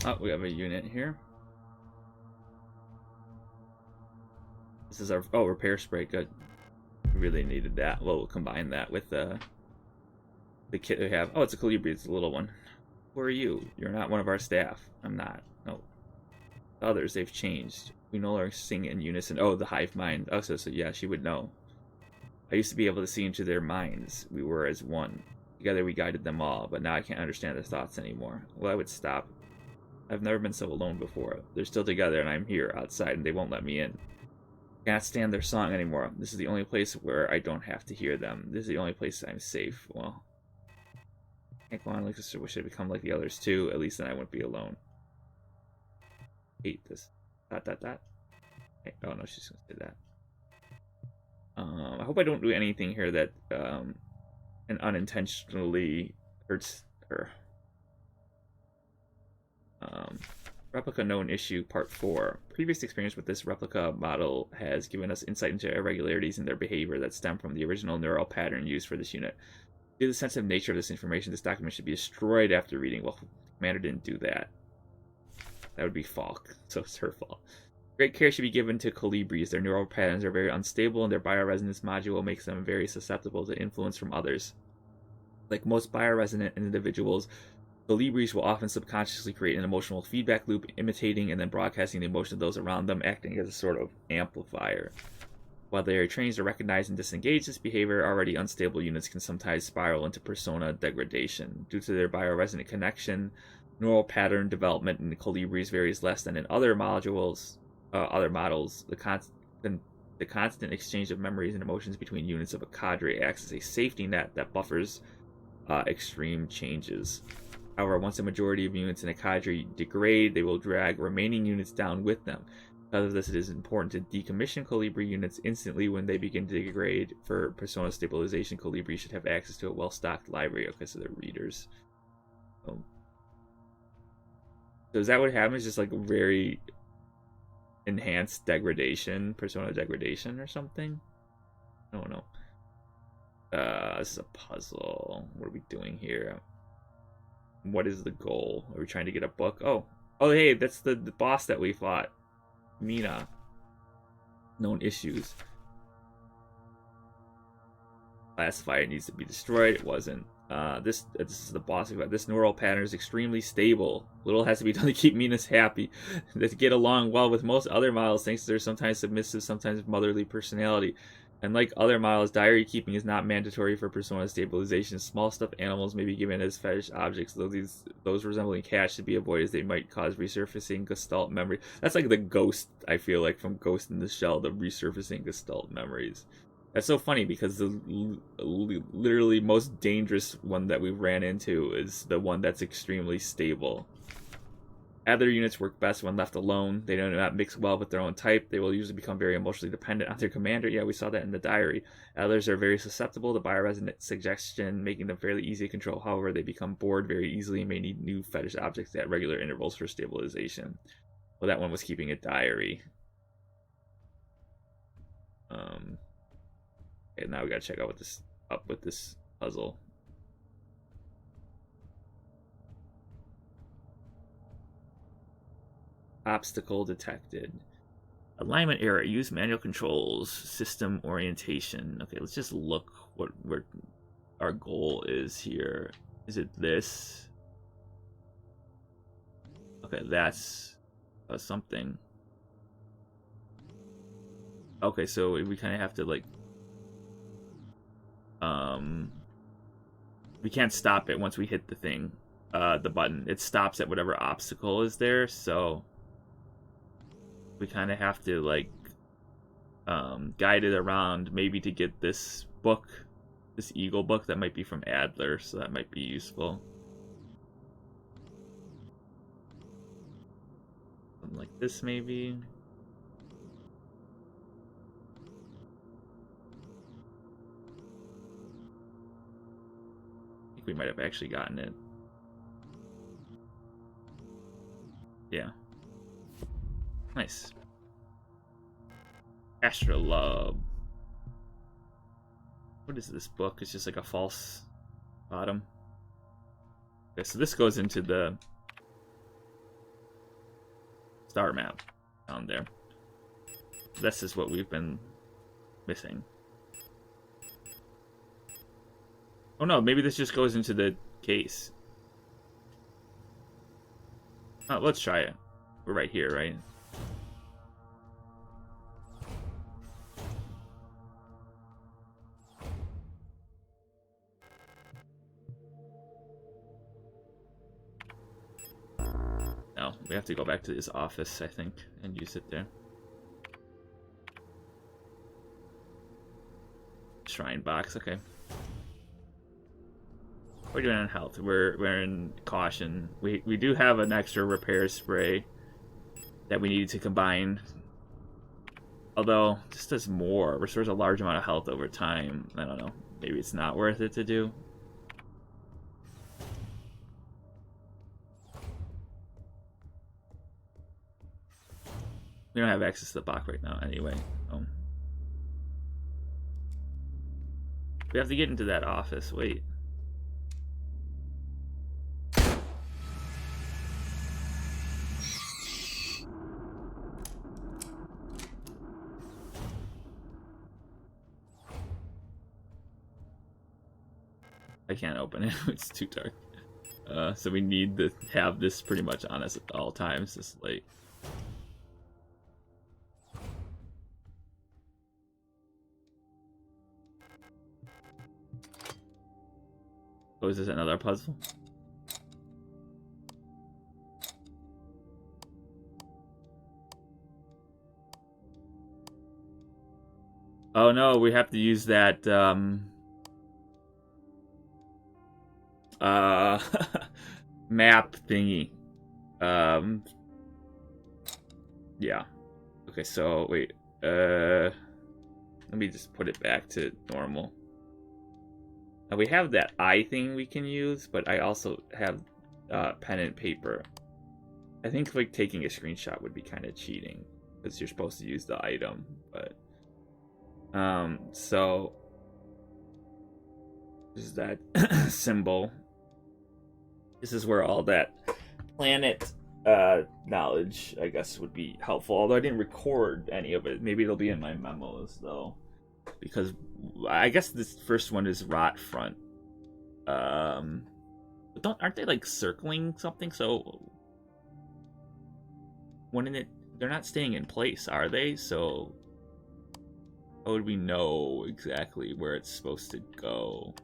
Oh, we have a unit here. This is our repair spray. Good. We really needed that. Well, we'll combine that with the kit we have. Oh, it's a Colibri. It's a little one. Who are you? You're not one of our staff. I'm not. No. Others, they've changed. We no longer sing in unison. Oh, the hive mind. Oh, so yeah, she would know. I used to be able to see into their minds. We were as one. Together we guided them all, but now I can't understand their thoughts anymore. Well, I would stop. I've never been so alone before. They're still together, and I'm here, outside, and they won't let me in. I can't stand their song anymore. This is the only place where I don't have to hear them. This is the only place I'm safe. Well, I can't go on like this. I wish I'd become like the others, too. At least then I wouldn't be alone. Hate this. ... Hey, oh, no, she's gonna say that. I hope I don't do anything here that and unintentionally hurts her. Replica known issue part 4. Previous experience with this replica model has given us insight into irregularities in their behavior that stem from the original neural pattern used for this unit. Due to the sensitive nature of this information, this document should be destroyed after reading. Well, Commander didn't do that. That would be Falk, so it's her fault. Great care should be given to Colibris. Their neural patterns are very unstable, and their bioresonance module makes them very susceptible to influence from others. Like most bioresonant individuals, Colibris will often subconsciously create an emotional feedback loop, imitating and then broadcasting the emotion of those around them, acting as a sort of amplifier. While they are trained to recognize and disengage this behavior, already unstable units can sometimes spiral into persona degradation. Due to their bioresonant connection, neural pattern development in the Colibris varies less than in other models. The constant exchange of memories and emotions between units of a cadre acts as a safety net that buffers extreme changes. However, once a majority of units in a cadre degrade, they will drag remaining units down with them. Because of this, it is important to decommission Colibri units instantly when they begin to degrade. For persona stabilization, Colibri should have access to a well-stocked library. Okay, so they're readers. So is that what happens? Just like very enhanced degradation, persona degradation or something? I don't know. This is a puzzle. What are we doing here? What is the goal? Are we trying to get a book? Oh, hey, that's the boss that we fought. Mina. Known issues. Classifier needs to be destroyed. It wasn't. This is the boss. This neural pattern is extremely stable. Little has to be done to keep Minas happy. To get along well with most other models, thanks to their sometimes submissive, sometimes motherly personality. And like other models, diary keeping is not mandatory for persona stabilization. Small stuffed animals may be given as fetish objects, though those resembling cats should be avoided as they might cause resurfacing gestalt memory. That's like the ghost, I feel like, from Ghost in the Shell, the resurfacing gestalt memories. That's so funny because the literally most dangerous one that we ran into is the one that's extremely stable. Other units work best when left alone. They do not mix well with their own type. They will usually become very emotionally dependent on their commander. Yeah, we saw that in the diary. Others are very susceptible to bioresonant suggestion, making them fairly easy to control. However, they become bored very easily and may need new fetish objects at regular intervals for stabilization. Well, that one was keeping a diary. Okay, now we gotta check out what this up with this puzzle. Obstacle detected. Alignment error. Use manual controls. System orientation. Okay, let's just look where our goal is here. Is it this? Okay, that's something. Okay, so we kind of have to like we can't stop it once we hit the thing, the button. It stops at whatever obstacle is there, so we kind of have to like guide it around, maybe to get this book, this eagle book that might be from Adler, so that might be useful. Something like this, maybe. I think we might have actually gotten it. Yeah. Nice. Astrolabe. What is this book? It's just like a false bottom. Okay, so this goes into the star map down there. This is what we've been missing. Oh no, maybe this just goes into the case. Oh, let's try it. We're right here, right? No, we have to go back to his office, I think, and use it there. Shrine box, okay. We're doing on health. We're in caution. We do have an extra repair spray that we need to combine. Although this does more, restores a large amount of health over time. I don't know. Maybe it's not worth it to do. We don't have access to the box right now anyway. We have to get into that office. Wait. I can't open it. It's too dark. So we need to have this pretty much on us at all times. This light. Oh, is this another puzzle? Oh no, we have to use that map thingy. Yeah. Okay, so wait. Let me just put it back to normal. Now we have that eye thing we can use, but I also have pen and paper. I think like taking a screenshot would be kind of cheating because you're supposed to use the item, but so there's that symbol. This is where all that planet knowledge, I guess, would be helpful. Although I didn't record any of it. Maybe it'll be in my memos, though. Because I guess this first one is Rot Front. But aren't they like circling something? So they're not staying in place, are they? So how would we know exactly where it's supposed to go?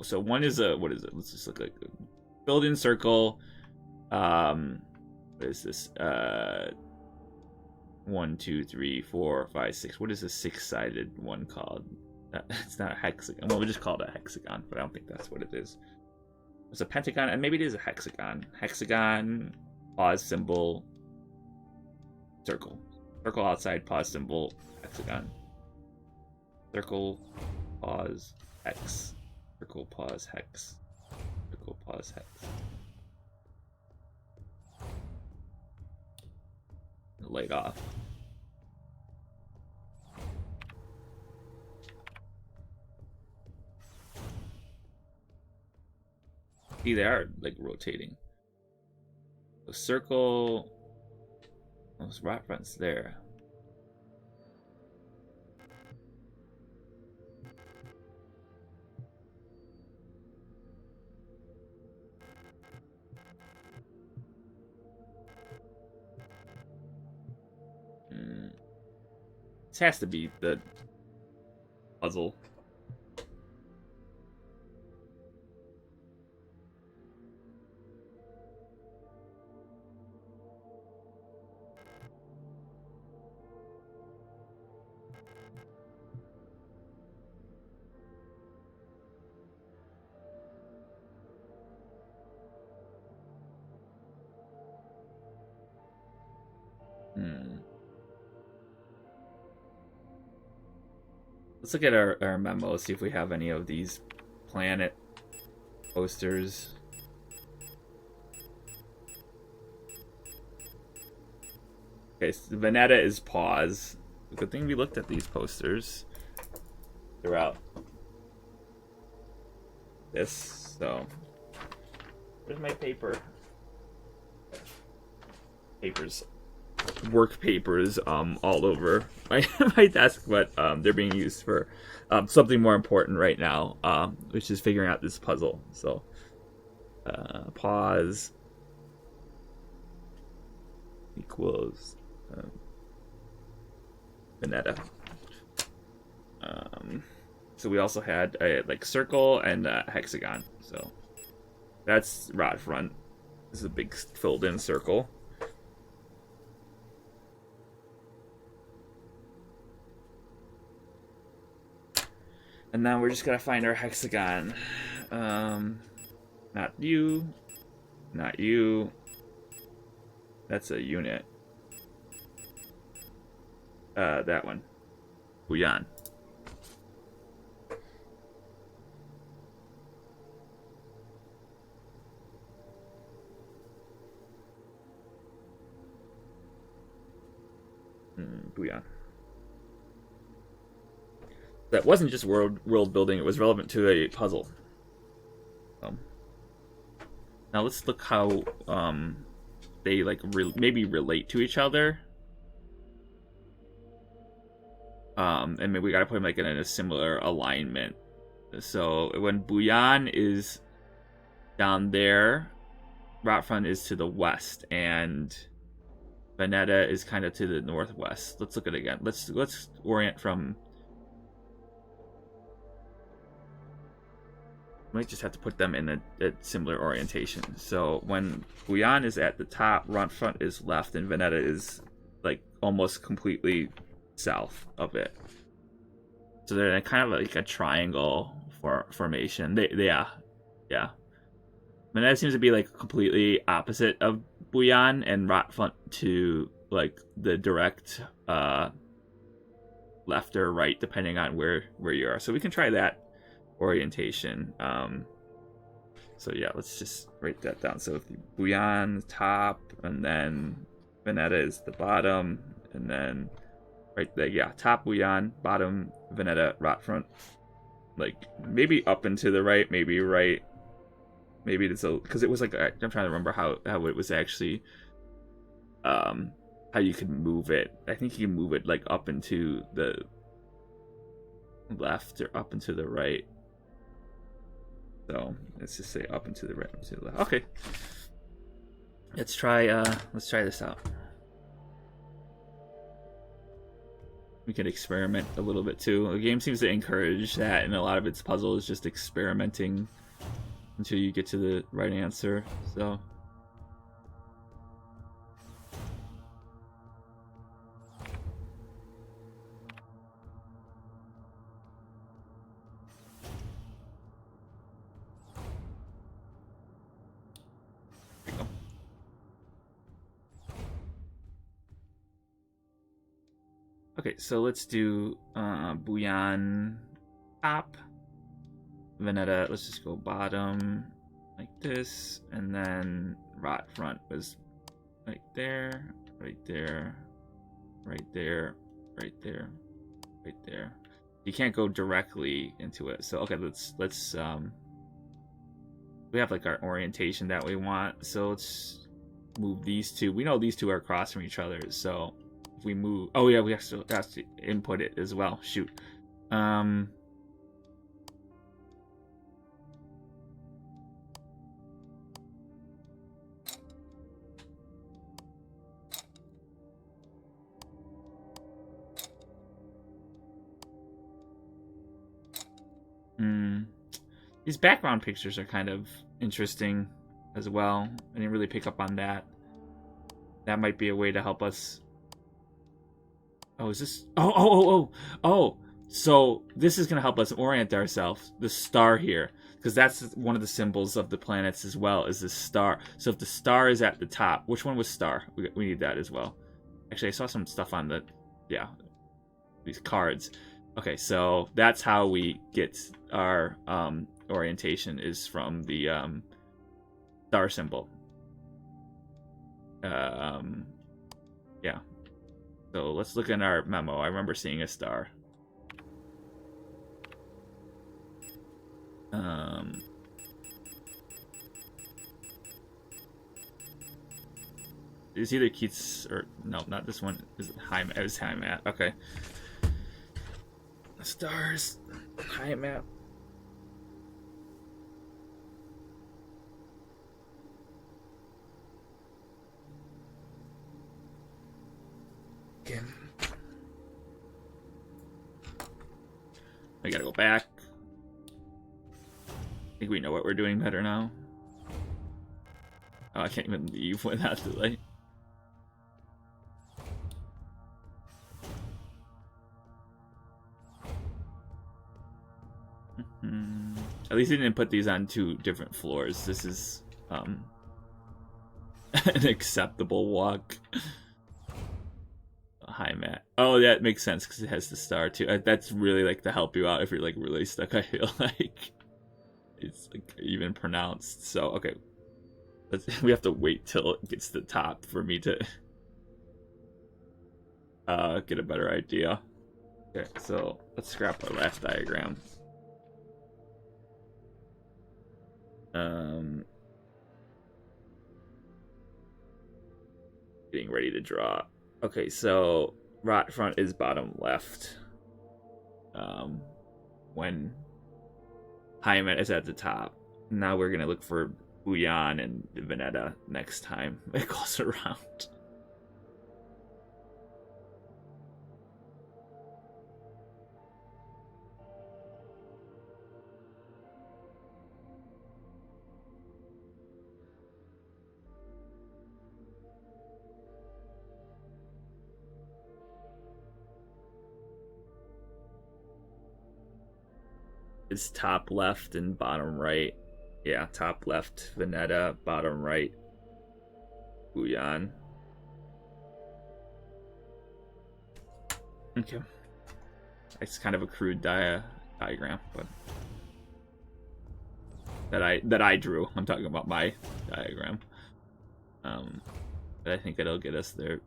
So one is what is it? Let's just look like a build-in circle. What is this? 1, 2, 3, 4, 5, 6. What is the 6-sided one called? It's not a hexagon. Well, we just call it a hexagon, but I don't think that's what it is. It's a pentagon, and maybe it is a hexagon. Hexagon, pause symbol, circle. Circle outside, pause symbol, hexagon. Circle, pause, hex. Circle, pause, hex. Circle, pause, hex. Light off. See, they are like rotating. The circle. Those rot fronts there. This has to be the puzzle. Let's look at our memos, see if we have any of these planet posters. Okay, so Veneta is pause. Good thing we looked at these posters throughout this. So, where's my paper? Papers. Work papers all over my desk, but they're being used for something more important right now, which is figuring out this puzzle. So pause equals Veneta. So we also had a like circle and a hexagon. So that's rod front. This is a big filled in circle. And now we're just gonna find our hexagon. Not you. Not you. That's a unit. That one. Buyan. Buyan. That wasn't just world building, it was relevant to a puzzle. Now let's look how they like maybe relate to each other. And maybe we gotta put them like in a similar alignment. So when Buyan is down there, Rotfront is to the west, and Veneta is kind of to the northwest. Let's look at it again. Let's orient from. Might just have to put them in a similar orientation. So when Buyan is at the top, Rotfront is left, and Veneta is like almost completely south of it. So they're in kind of like a triangle formation. Yeah. Veneta seems to be like completely opposite of Buyan, and Rotfront to like the direct left or right, depending on where you are. So we can try that. orientation. So yeah, let's just write that down. So Bouillon top, and then Veneta is the bottom, and then right there, yeah, top Bouillon, bottom Veneta, rot front. Like maybe up and to the right, maybe right. Maybe it's a, because it was like, I'm trying to remember how it was actually, how you could move it. I think you can move it like up and to the left or up and to the right. So let's just say up and to the right, up and to the left. Okay. Let's try this out. We can experiment a little bit too. The game seems to encourage that, and a lot of its puzzle is just experimenting until you get to the right answer. So okay, so let's do Bouillon top, Veneta, let's just go bottom like this, and then rot front was right there, right there, right there, right there, right there. You can't go directly into it. So okay, let's we have like our orientation that we want. So let's move these two. We know these two are across from each other. So if we move, oh yeah, we have to input it as well. Shoot. These background pictures are kind of interesting as well. I didn't really pick up on that. That might be a way to help us. Oh, is this? Oh. So this is going to help us orient ourselves. The star here, because that's one of the symbols of the planets as well, is this star. So if the star is at the top, which one was star? We need that as well. Actually, I saw some stuff on the, yeah, these cards. Okay, so that's how we get our orientation, is from the star symbol. Yeah. So let's look in our memo. I remember seeing a star. It's either Keats or no, not this one. Is it high? It was high mat. Okay. Stars, high map. Okay. We gotta go back. I think we know what we're doing better now. Oh, I can't even leave without the light. At least he didn't put these on 2 different floors. This is an acceptable walk. High mat. Oh, that makes sense because it has the star too. That's really like to help you out if you're like really stuck. I feel like it's like even pronounced. So okay, we have to wait till it gets to the top for me to get a better idea. Okay, so let's scrap our last diagram. Getting ready to draw. Okay, so rot front is bottom left. When Hymet is at the top. Now we're gonna look for Bouillon and Veneta next time it goes around. It's top left and bottom right. Yeah, top left Veneta, bottom right Bouillon. Okay. It's kind of a crude diagram, but that I drew. I'm talking about my diagram. But I think it'll get us there.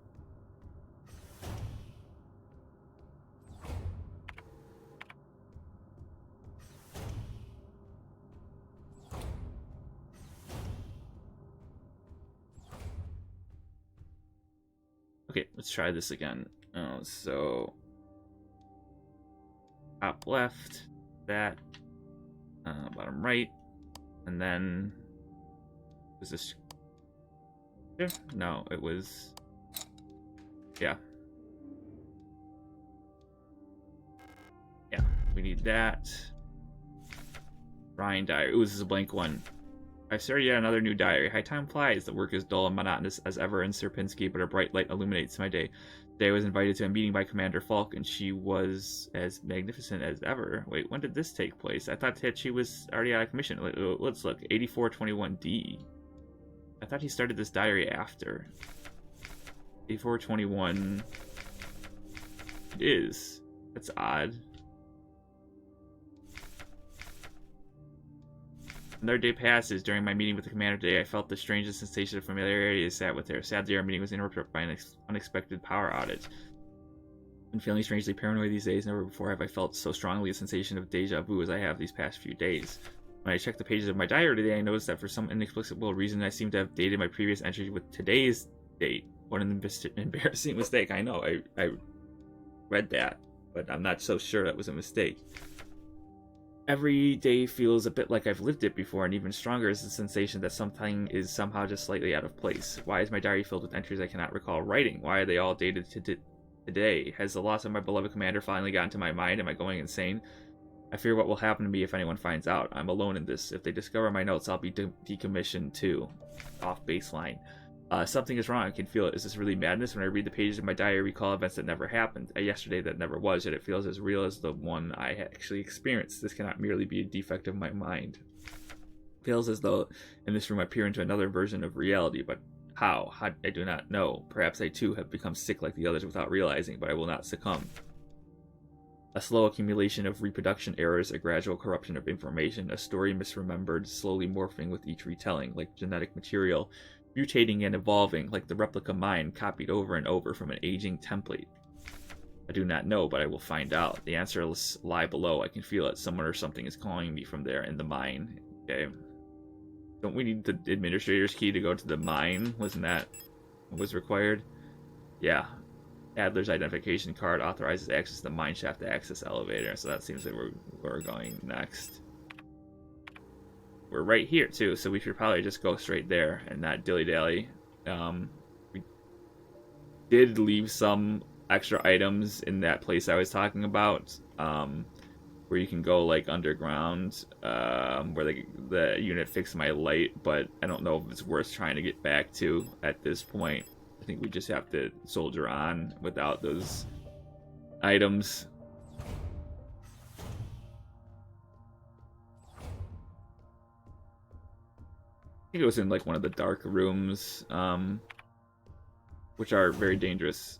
Okay, let's try this again. So top left, that, bottom right, and then was this? No, it was. Yeah. Yeah, we need that. Ryan diary. Ooh, this is a blank one. I've started yet another new diary. High time flies. The work is dull and monotonous as ever in Sierpinski, but a bright light illuminates my day. Today I was invited to a meeting by Commander Falk, and she was as magnificent as ever. Wait, when did this take place? I thought that she was already out of commission. Let's look. 8421D. I thought he started this diary after. 8421. It is. That's odd. Another day passes. During my meeting with the commander today, I felt the strangest sensation of familiarity as sat with her. Sadly, our meeting was interrupted by an unexpected power outage. I'm feeling strangely paranoid these days. Never before have I felt so strongly a sensation of deja vu as I have these past few days. When I checked the pages of my diary today, I noticed that for some inexplicable reason, I seem to have dated my previous entry with today's date. What an embarrassing mistake. I know, I read that, but I'm not so sure that was a mistake. Every day feels a bit like I've lived it before, and even stronger is the sensation that something is somehow just slightly out of place. Why is my diary filled with entries I cannot recall writing? Why are they all dated to today? Has the loss of my beloved commander finally gotten to my mind? Am I going insane? I fear what will happen to me if anyone finds out. I'm alone in this. If they discover my notes, I'll be decommissioned too. Off baseline. Something is wrong. I can feel it. Is this really madness? When I read the pages of my diary, I recall events that never happened. A yesterday that never was, yet it feels as real as the one I actually experienced. This cannot merely be a defect of my mind. It feels as though in this room I peer into another version of reality, but how? I do not know. Perhaps I too have become sick like the others without realizing, but I will not succumb. A slow accumulation of reproduction errors, a gradual corruption of information, a story misremembered, slowly morphing with each retelling, like genetic material, mutating and evolving, like the replica mind copied over and over from an aging template. I do not know, but I will find out. The answers lie below. I can feel it. Someone or something is calling me from there in the mine. Okay. Don't we need the administrator's key to go to the mine? Wasn't that what was required? Yeah. Adler's identification card authorizes access to the mine shaft to access elevator, so that seems like we're going next. We're right here too, so we should probably just go straight there and not dilly-dally. We did leave some extra items in that place I was talking about, where you can go like underground, where the unit fixed my light, but I don't know if it's worth trying to get back to at this point. I think we just have to soldier on without those items. I think it was in like one of the dark rooms, which are very dangerous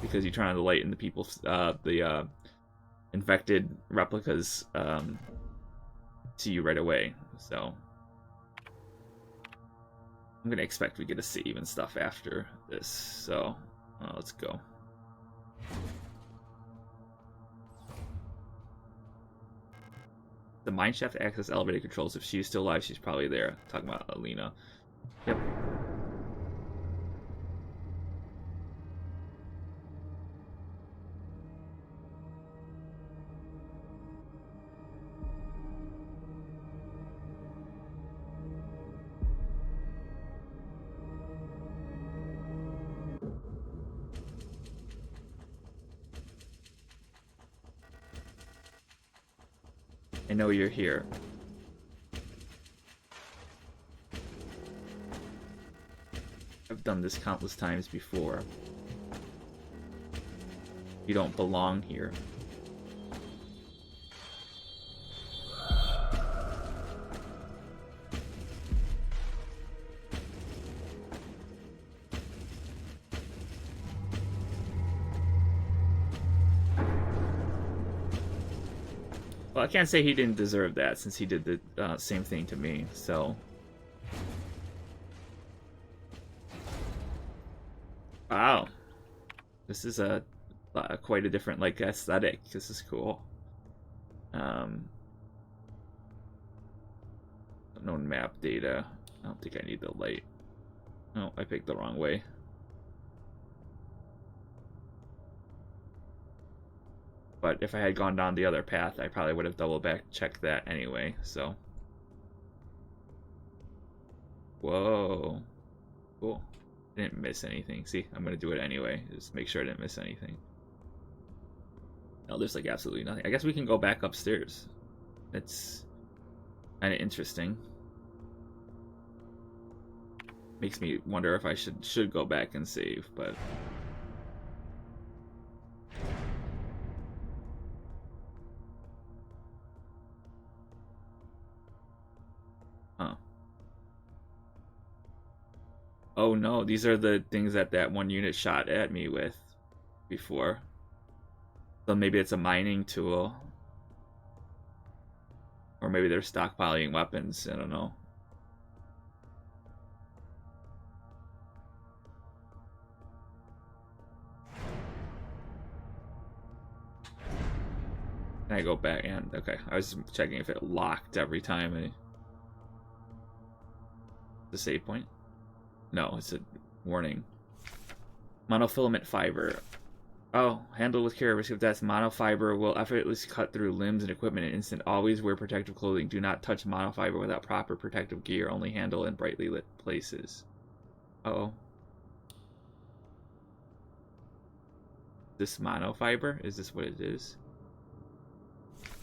because you turn on the light and the people, the infected replicas, see you right away. So I'm gonna expect we get a save and stuff after this, so let's go. The mine shaft to access elevator controls. If she's still alive, she's probably there. Talking about Alina. Yep. I know you're here. I've done this countless times before. You don't belong here. Well, I can't say he didn't deserve that since he did the same thing to me, so... Wow. This is quite a different, like, aesthetic. This is cool. Unknown map data. I don't think I need the light. No, I picked the wrong way. But if I had gone down the other path, I probably would have double back checked that anyway, so. Whoa. Cool. Didn't miss anything. See, I'm gonna do it anyway. Just make sure I didn't miss anything. No, there's like absolutely nothing. I guess we can go back upstairs. It's kind of interesting. Makes me wonder if I should go back and save, but... Huh. Oh no, these are the things that one unit shot at me with before. So maybe it's a mining tool. Or maybe they're stockpiling weapons, I don't know. Can I go back? And okay, I was checking if it locked every time. The save point? No, it's a warning. Monofilament fiber. Oh, handle with care. Risk of death. Monofiber will effortlessly cut through limbs and equipment in an instant. Always wear protective clothing. Do not touch monofiber without proper protective gear. Only handle in brightly lit places. Uh-oh. This monofiber? Is this what it is?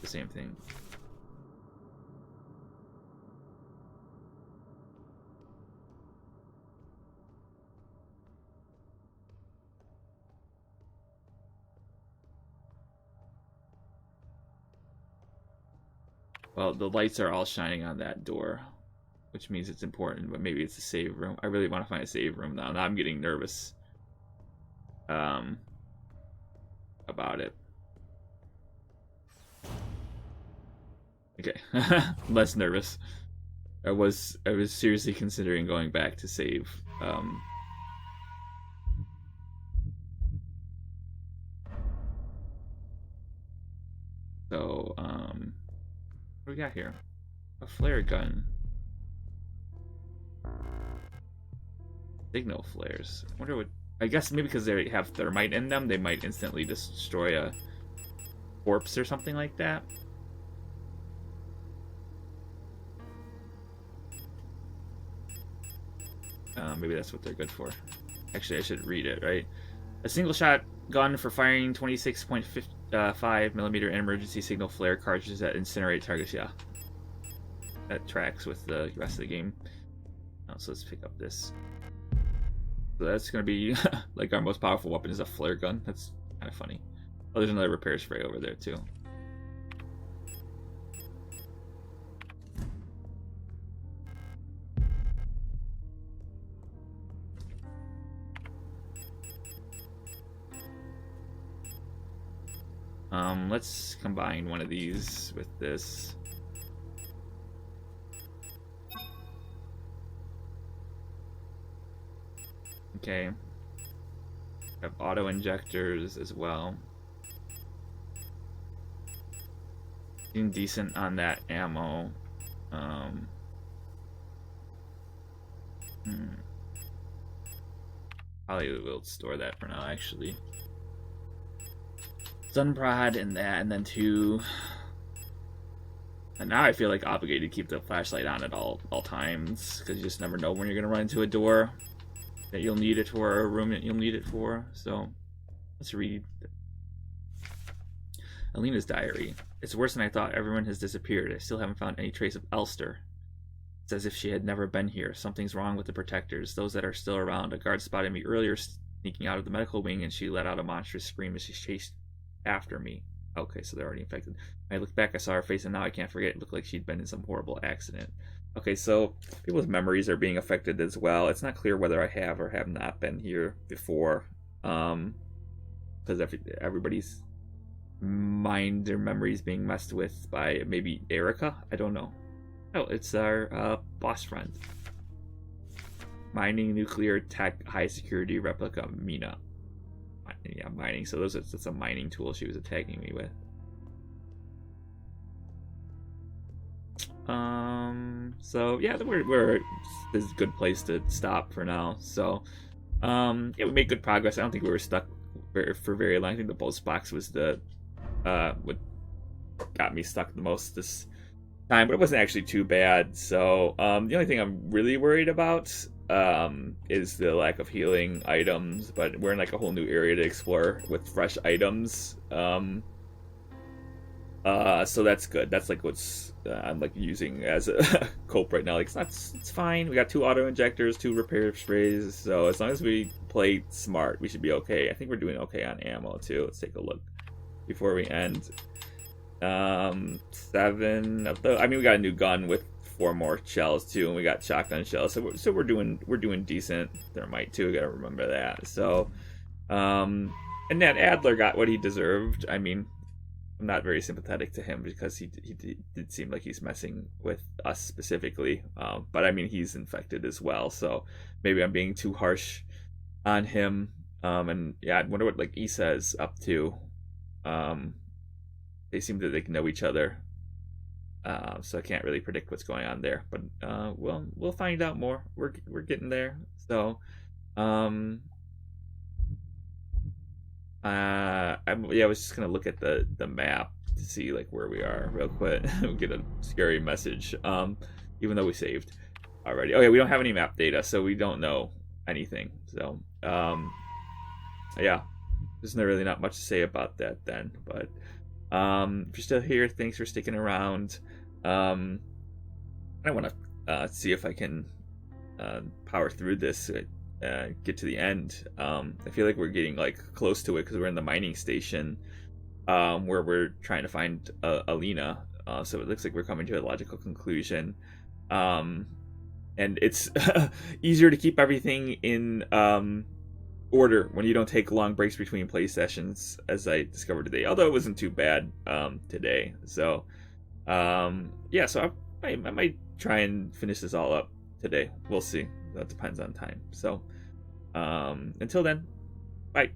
The same thing. Well, the lights are all shining on that door, which means it's important, but maybe it's a save room. I really want to find a save room now. Now I'm getting nervous about it. Okay, less nervous. I was seriously considering going back to save. So, what do we got here? A flare gun. Signal flares. I wonder what... I guess maybe because they have thermite in them, they might instantly destroy a corpse or something like that. Maybe that's what they're good for. Actually, I should read it, right? A single-shot gun for firing 26.5 millimeter emergency signal flare cartridges that incinerate targets. Yeah, that tracks with the rest of the game. So let's pick up this. So that's gonna be like our most powerful weapon is a flare gun. That's kind of funny. Oh, there's another repair spray over there too. Let's combine one of these with this. Okay. Have auto injectors as well. Seem decent on that ammo. Probably will store that for now, actually. Sunprod and that, and then two. And now I feel like obligated to keep the flashlight on at all times, because you just never know when you're gonna run into a door that you'll need it for, or a room that you'll need it for. So let's read Alina's diary. It's worse than I thought. Everyone has disappeared. I still haven't found any trace of Elster. It's as if she had never been here. Something's wrong with the protectors, those that are still around. A guard spotted me earlier sneaking out of the medical wing, and she let out a monstrous scream as she chased after me. Okay, so they're already infected. I looked back, I saw her face, and now I can't forget. It looked like she'd been in some horrible accident. Okay, so people's memories are being affected as well. It's not clear whether I have or have not been here before, because everybody's mind or memories being messed with by maybe Erica. I don't know. Oh, it's our boss friend. Mining nuclear tech high security replica Mina. Yeah, mining. So that's a mining tool she was attacking me with. So yeah, we're this is a good place to stop for now. So yeah, we made good progress. I don't think we were stuck for very long. I think the post box was the what got me stuck the most this time, but it wasn't actually too bad. So the only thing I'm really worried about is the lack of healing items, but we're in like a whole new area to explore with fresh items. So that's good. That's like what's I'm like using as a cope right now. Like it's fine. We got 2 auto injectors, 2 repair sprays. So as long as we play smart, we should be okay. I think we're doing okay on ammo too. Let's take a look before we end. 7 of those. I mean, we got a new gun with 4 more shells too, and we got shotgun shells. So we're doing decent. Thermite too. Got to remember that. So, and that Adler got what he deserved. I mean, I'm not very sympathetic to him because he did seem like he's messing with us specifically. But I mean, he's infected as well, so maybe I'm being too harsh on him. And yeah, I wonder what like Issa is up to. They seem to know each other, so I can't really predict what's going on there. But we'll find out more. We're getting there. So I was just gonna look at the map to see like where we are real quick. We'll get a scary message. Even though we saved already. Oh yeah, we don't have any map data, so we don't know anything. So yeah, there's really not much to say about that then. But if you're still here, thanks for sticking around. I want to see if I can power through this. Get to the end. I feel like we're getting like close to it because we're in the mining station where we're trying to find Alina. So it looks like we're coming to a logical conclusion. And it's easier to keep everything in order when you don't take long breaks between play sessions, as I discovered today. Although it wasn't too bad today. So yeah, so I might try and finish this all up today. We'll see. That depends on time. So until then, bye.